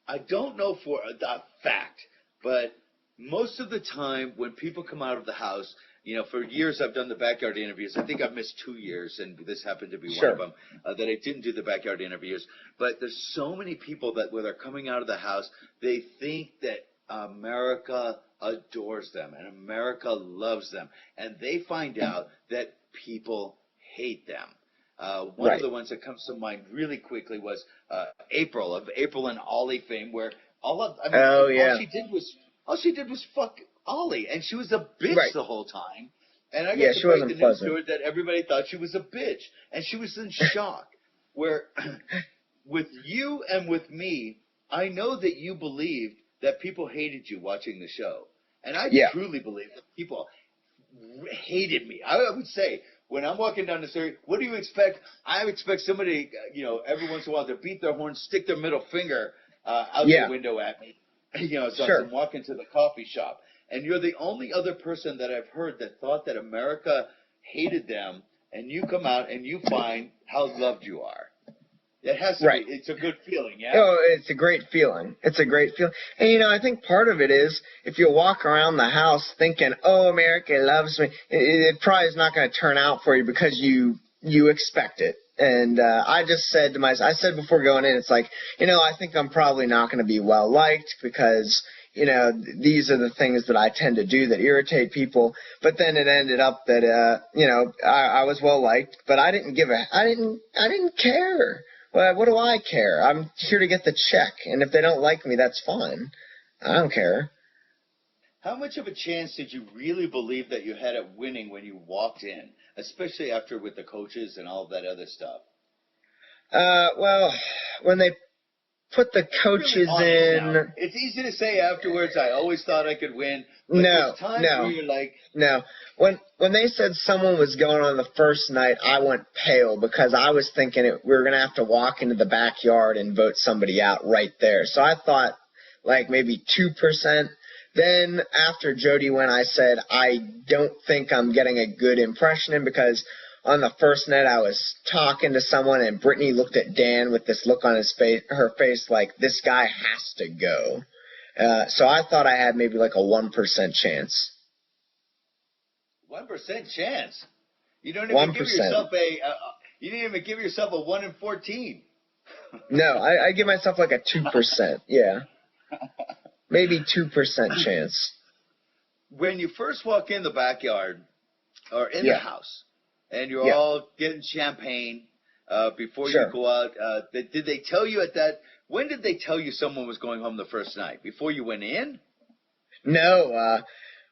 I don't know for a fact, but most of the time when people come out of the house, you know, for years I've done the backyard interviews. I think I've missed 2 years, and this happened to be one of them, that I didn't do the backyard interviews. But there's so many people that when they're coming out of the house, they think that America adores them and America loves them. And they find out that people hate them. One of the ones that comes to mind really quickly was April and Ollie fame, where all she did was fuck Ollie, and she was a bitch the whole time. And I got to break the news to her that everybody thought she was a bitch, and she was in shock. Where with you and with me, I know that you believed that people hated you watching the show, and I truly believe that people hated me. I would say, when I'm walking down the street, what do you expect? I expect somebody, you know, every once in a while to beat their horn, stick their middle finger out the window at me, you know, so I'm walking to the coffee shop. And you're the only other person that I've heard that thought that America hated them, and you come out and you find how loved you are. It has to be. It's a good feeling, yeah? Oh, it's a great feeling. It's a great feeling. And, you know, I think part of it is if you walk around the house thinking, oh, America loves me, it probably is not going to turn out for you because you expect it. And I just said to myself, I said before going in, it's like, you know, I think I'm probably not going to be well-liked because, you know, these are the things that I tend to do that irritate people. But then it ended up that, you know, I was well-liked, but I didn't care. Well, what do I care? I'm here to get the check, and if they don't like me, that's fine. I don't care. How much of a chance did you really believe that you had it winning when you walked in, especially after with the coaches and all of that other stuff? Well, when they put the coaches in... It's easy to say afterwards, I always thought I could win. But No. Where you're like... No. When they said someone was going on the first night, I went pale because I was thinking we were going to have to walk into the backyard and vote somebody out right there. So I thought like maybe 2%. Then after Jody went, I said, I don't think I'm getting a good impression in because on the first night I was talking to someone and Brittany looked at Dan with this look on her face like this guy has to go. So I thought I had maybe like a 1% chance. 1% chance? You don't even 1%. give yourself you didn't even give yourself a 1 in 14. No, I give myself like a 2%. Yeah. Maybe 2% chance. When you first walk in the backyard or in the house and you're all getting champagne before you go out, did they tell you when did they tell you someone was going home the first night? Before you went in? No,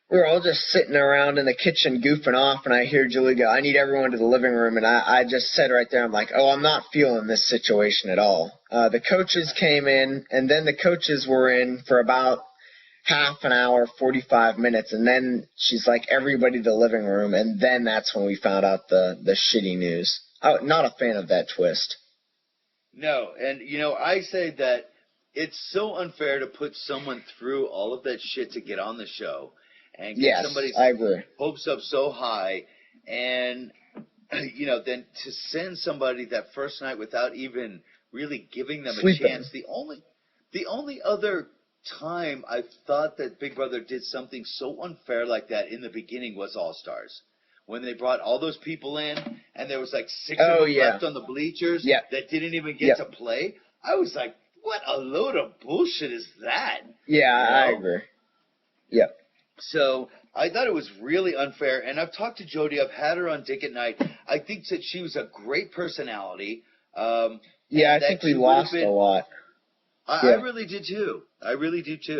we were all just sitting around in the kitchen goofing off, and I hear Julie go, "I need everyone to the living room," and I just said right there, I'm like, oh, I'm not feeling this situation at all. The coaches came in, and then the coaches were in for about half an hour, 45 minutes, and then she's like, everybody to the living room, and then that's when we found out the shitty news. I'm not a fan of that twist. No, and, I say that it's so unfair to put someone through all of that shit to get on the show and get somebody's I agree. hopes up so high, and, then to send somebody that first night without even really giving them Sleeping. a chance. The only other time I thought that Big Brother did something so unfair like that in the beginning was All Stars. When they brought all those people in, and there was like 6 of them left on the bleachers that didn't even get to play, I was like, what a load of bullshit is that? Yeah, I agree. Yep. So I thought it was really unfair, and I've talked to Jody. I've had her on Dick at Night. I think that she was a great personality. I think we lost a lot. I really did too. I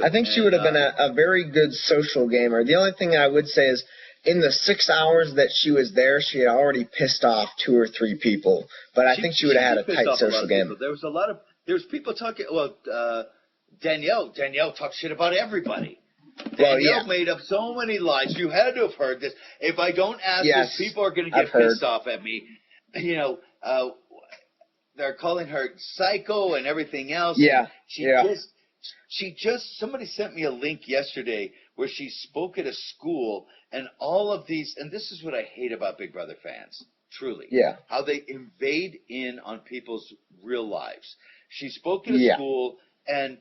think she would have been a very good social gamer. The only thing I would say is, in the 6 hours that she was there, she had already pissed off 2 or 3 people. But I think she would have had a tight social game. There was people talking. Well, Danielle talked shit about everybody. Danielle made up so many lies. You had to have heard this. If I don't ask this, people are going to get pissed off at me. They're calling her psycho and everything else. Somebody sent me a link yesterday where she spoke at a school, and all of these, and this is what I hate about Big Brother fans, truly. Yeah. How they invade in on people's real lives. She spoke at a school, and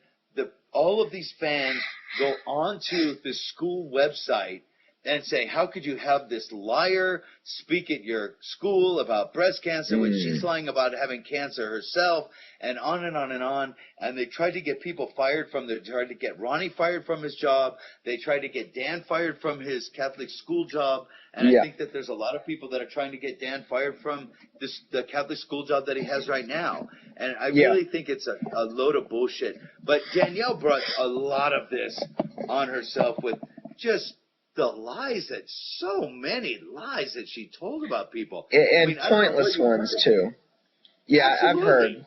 all of these fans go onto the school website and say, how could you have this liar speak at your school about breast cancer when she's lying about having cancer herself, and on and on and on. And they tried to get people fired they tried to get Ronnie fired from his job. They tried to get Dan fired from his Catholic school job. And I think that there's a lot of people that are trying to get Dan fired from the Catholic school job that he has right now. And I really think it's a load of bullshit. But Danielle brought a lot of this on herself with just the lies, so many lies that she told about people. And pointless ones, too. Yeah, Absolutely. I've heard.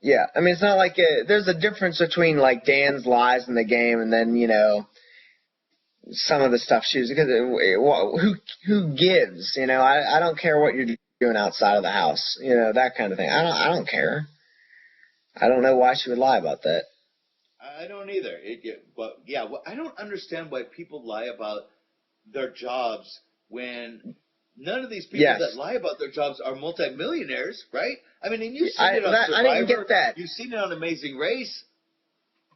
Yeah, I mean, it's not like there's a difference between, like, Dan's lies in the game and then, some of the stuff she was, because who gives, I don't care what you're doing outside of the house, that kind of thing. I don't care. I don't know why she would lie about that. I don't either. I don't understand why people lie about their jobs when none of these people that lie about their jobs are multimillionaires, right? I mean, and you've seen it on Survivor. I didn't get that. You've seen it on Amazing Race.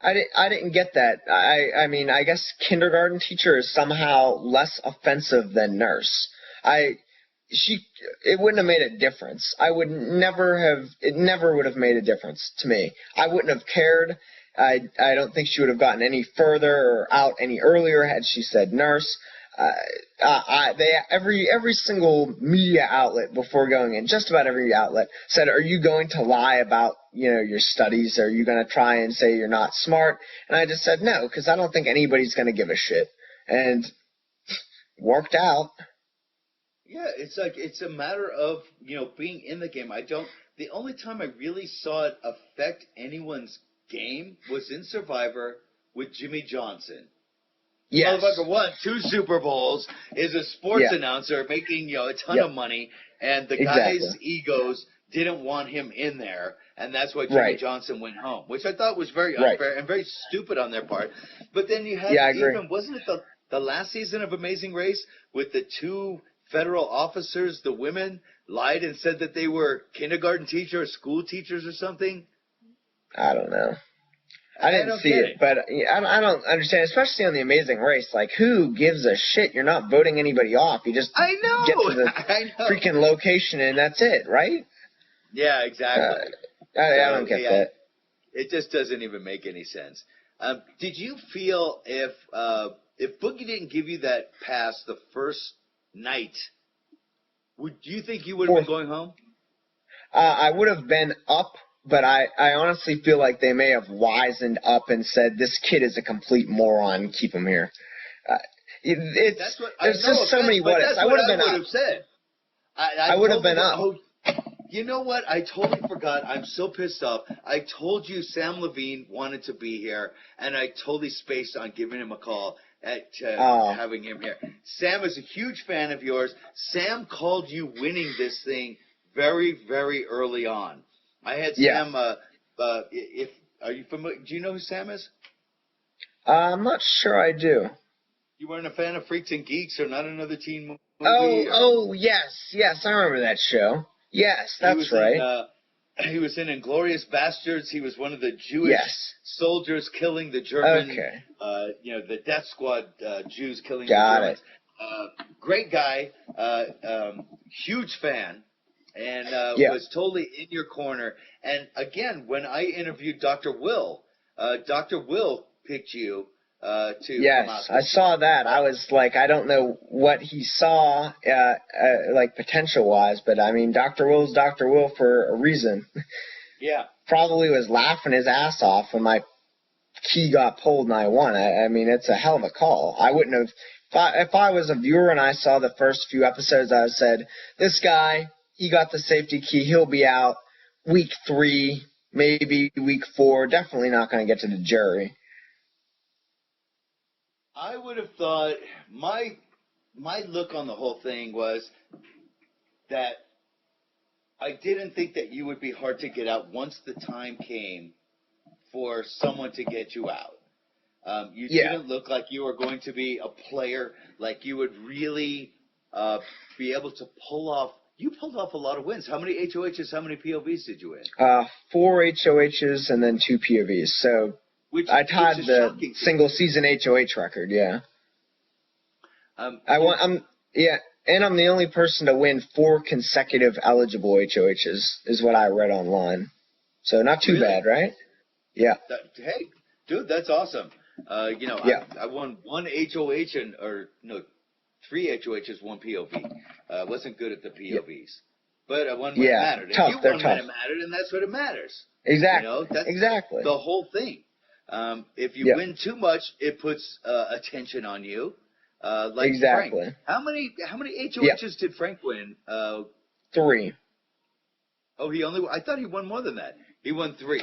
I didn't get that. I mean, I guess kindergarten teacher is somehow less offensive than nurse. It wouldn't have made a difference. It never would have made a difference to me. I wouldn't have cared. I don't think she would have gotten any further or out any earlier had she said nurse. Every single media outlet before going in, just about every outlet said, "Are you going to lie about your studies? Are you going to try and say you're not smart?" And I just said no, because I don't think anybody's going to give a shit. And worked out. Yeah, it's a matter of being in the game. The only time I really saw it affect anyone's game was in Survivor with Jimmy Johnson. Yes. Motherfucker won 2 Super Bowls, is a sports announcer making a ton of money, and the guy's egos didn't want him in there, and that's why Jimmy Johnson went home, which I thought was very unfair and very stupid on their part. But then you had wasn't it the last season of Amazing Race with the 2 federal officers, the women lied and said that they were kindergarten teachers, school teachers or something? I don't know. I didn't see it, but I don't understand, especially on The Amazing Race. Like, who gives a shit? You're not voting anybody off. You just get to the freaking location and that's it, right? Yeah, exactly. I don't get that. It just doesn't even make any sense. Did you feel if Boogie didn't give you that pass the first night, do you think you would have been going home? I would have been up. But I honestly feel like they may have wisened up and said, this kid is a complete moron, keep him here. That's what There's just so many what ifs. I would have been up. Said. I would have been up. Oh, you know what? I totally forgot. I'm so pissed off. I told you Sam Levine wanted to be here, and I totally spaced on giving him a call at having him here. Sam is a huge fan of yours. Sam called you winning this thing very, very early on. I had Sam. Are you familiar? Do you know who Sam is? I'm not sure I do. You weren't a fan of Freaks and Geeks or Not Another Teen Movie? Yes, I remember that show. Yes, that's right. He was in Inglourious Bastards. He was one of the Jewish soldiers killing the German, the Death Squad Jews killing the Germans. Great guy, huge fan, and was totally in your corner. And again, when I interviewed Dr. Will picked you to come out. I saw that. I was like, I don't know what he saw, like potential-wise, but I mean, Dr. Will's Dr. Will for a reason. Yeah. Probably was laughing his ass off when my key got pulled and I won. I mean, it's a hell of a call. I wouldn't have, if I was a viewer and I saw the first few episodes, I would have said, this guy, he got the safety key, he'll be out week 3, maybe week 4, definitely not going to get to the jury. I would have thought my look on the whole thing was that I didn't think that you would be hard to get out once the time came for someone to get you out. You didn't look like you were going to be a player, like you would really be able to pull off. You pulled off a lot of wins. How many HOHs, how many POVs did you win? 4 HOHs and then 2 POVs. So I tied the single season HOH record, and I'm the only person to win 4 consecutive eligible HOHs, is what I read online. So not too bad, right? Yeah. Hey, dude, that's awesome. I won 1 HOH and 3 HOHs, 1 POV. Wasn't good at the POVs, but I won when it mattered. If you won when it mattered, and that's what it matters. Exactly. That's exactly the whole thing. If you win too much, it puts attention on you. Like Frank. How many HOHs did Frank win? 3. Oh, I thought he won more than that. He won 3.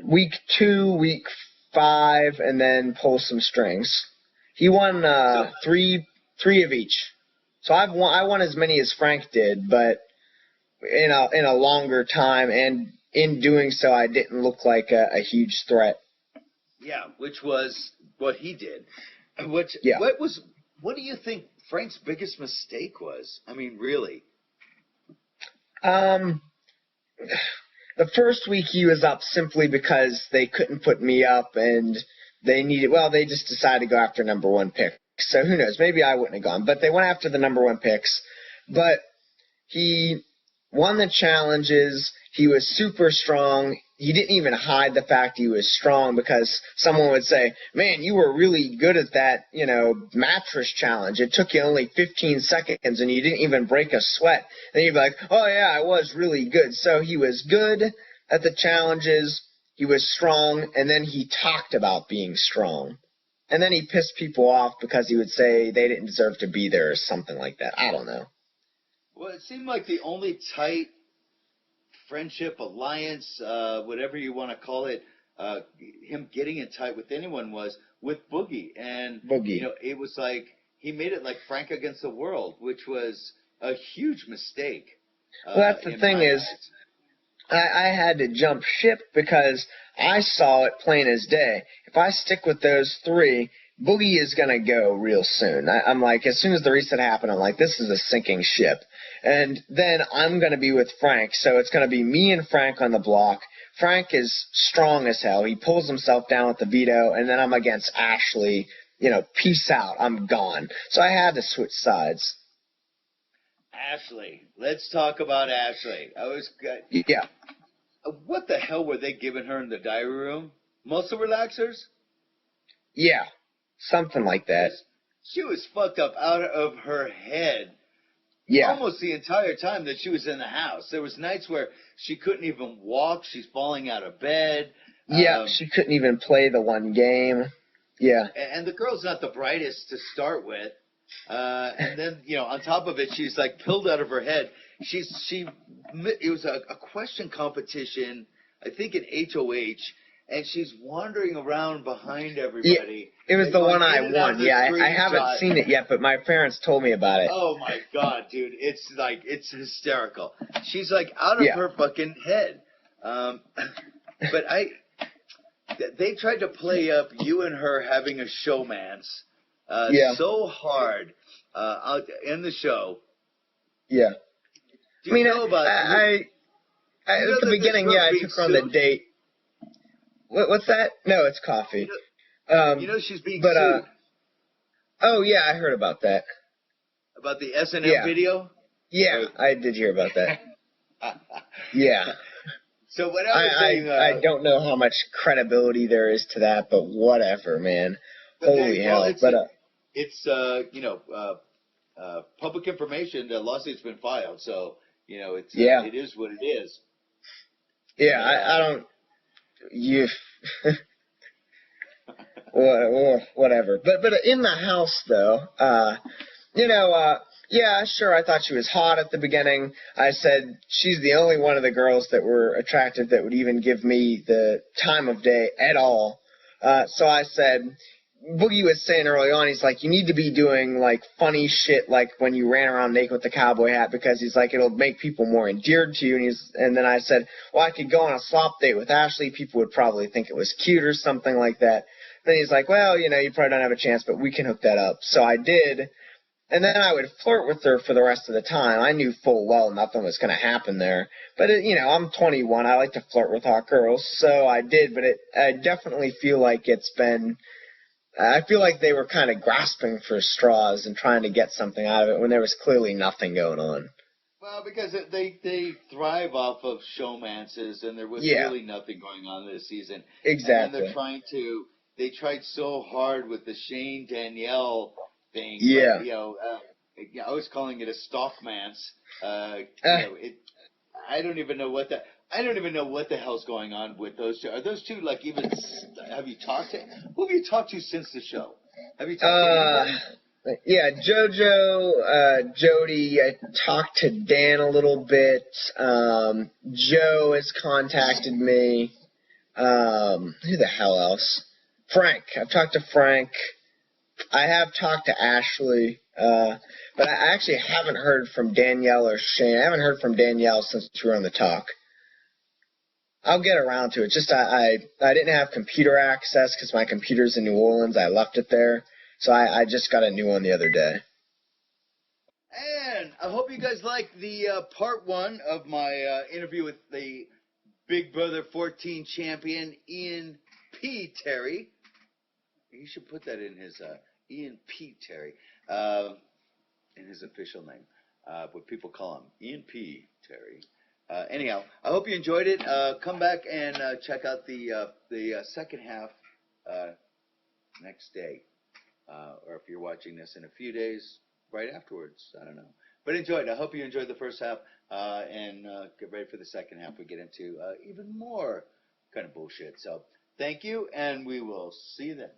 Week 2, week 5, and then pull some strings. He won 3 of each. So I won as many as Frank did, but in a longer time, and in doing so, I didn't look like a huge threat. Yeah, which was what he did. What do you think Frank's biggest mistake was? I mean, really? The first week he was up simply because they couldn't put me up, and they just decided to go after number 1 pick. So who knows? Maybe I wouldn't have gone, but they went after the number 1 picks. But he won the challenges. He was super strong. He didn't even hide the fact he was strong, because someone would say, man, you were really good at that, mattress challenge. It took you only 15 seconds and you didn't even break a sweat. And you'd be like, oh yeah, I was really good. So he was good at the challenges. He was strong. And then he talked about being strong. And then he pissed people off because he would say they didn't deserve to be there or something like that. I don't know. Well, it seemed like the only tight friendship, alliance, whatever you want to call it, him getting in tight with anyone was with Boogie. And, it was like he made it like Frank against the world, which was a huge mistake. Well, that's the thing is, I had to jump ship because I saw it plain as day. If I stick with those 3, Boogie is going to go real soon. I'm like, as soon as the reset happened, I'm like, this is a sinking ship. And then I'm going to be with Frank, so it's going to be me and Frank on the block. Frank is strong as hell. He pulls himself down with the veto, and then I'm against Ashley. Peace out. I'm gone. So I had to switch sides. Ashley. Let's talk about Ashley. Yeah. What the hell were they giving her in the diary room? Muscle relaxers? Yeah. Something like that. She was fucked up out of her head. Yeah. Almost the entire time that she was in the house. There was nights where she couldn't even walk. She's falling out of bed. Yeah, she couldn't even play the one game. Yeah. And the girl's not the brightest to start with. And then, on top of it, she's like pilled out of her head. It was a question competition, I think in HOH, and she's wandering around behind everybody. Yeah, it was the one I in and out of won. the Yeah, I haven't screenshot. seen it yet, but my parents told me about it. Oh my God, dude. It's hysterical. She's like out of Yeah. her fucking head. But they tried to play up you and her having a showmance so hard in the show. Yeah. Do you know about I you know at the that this beginning, girl's I being took her on the sued? date. What's that? No, it's coffee. She's being but, sued oh yeah, I heard about that. about the S&M Yeah. video. Yeah, I did hear about that. Yeah. So what I was saying, I don't know how much credibility there is to that, but whatever, man. Holy hell! It's public information. The lawsuit's been filed, so it's it is what it is. Yeah, I don't. You. Whatever. But in the house though, yeah, sure. I thought she was hot at the beginning. I said she's the only one of the girls that were attractive that would even give me the time of day at all. So I said, Boogie was saying early on, he's like, you need to be doing like funny shit like when you ran around naked with the cowboy hat because he's like, it'll make people more endeared to you. And then I said, well, I could go on a slop date with Ashley. People would probably think it was cute or something like that. Then he's like, well, you probably don't have a chance, but we can hook that up. So I did. And then I would flirt with her for the rest of the time. I knew full well nothing was going to happen there. But, I'm 21. I like to flirt with hot girls. So I did, but I definitely feel like I feel like they were kind of grasping for straws and trying to get something out of it when there was clearly nothing going on. Well, because they thrive off of showmances, and there was really nothing going on this season. Exactly. And they tried so hard with the Shane Danielle thing. Yeah. But, I was calling it a stalkmance. I don't even know what the hell's going on with those two. Are those two like even? Have you talked to? Who have you talked to since the show? Have you talked to anybody? Yeah, JoJo, Jody. I talked to Dan a little bit. Joe has contacted me. Who the hell else? Frank. I've talked to Frank. I have talked to Ashley. But I actually haven't heard from Danielle or Shane. I haven't heard from Danielle since we were on the talk. I'll get around to it. Just I didn't have computer access because my computer's in New Orleans. I left it there. So I just got a new one the other day. And I hope you guys liked the part one of my interview with the Big Brother 14 champion, Ian P. Terry. You should put that in his Ian P. Terry, in his official name. What people call him, Ian P. Terry. Anyhow, I hope you enjoyed it. Come back and check out the second half next day. Or if you're watching this in a few days, right afterwards. I don't know. But enjoy it. I hope you enjoyed the first half. And get ready for the second half. We get into even more kind of bullshit. So thank you, and we will see you then.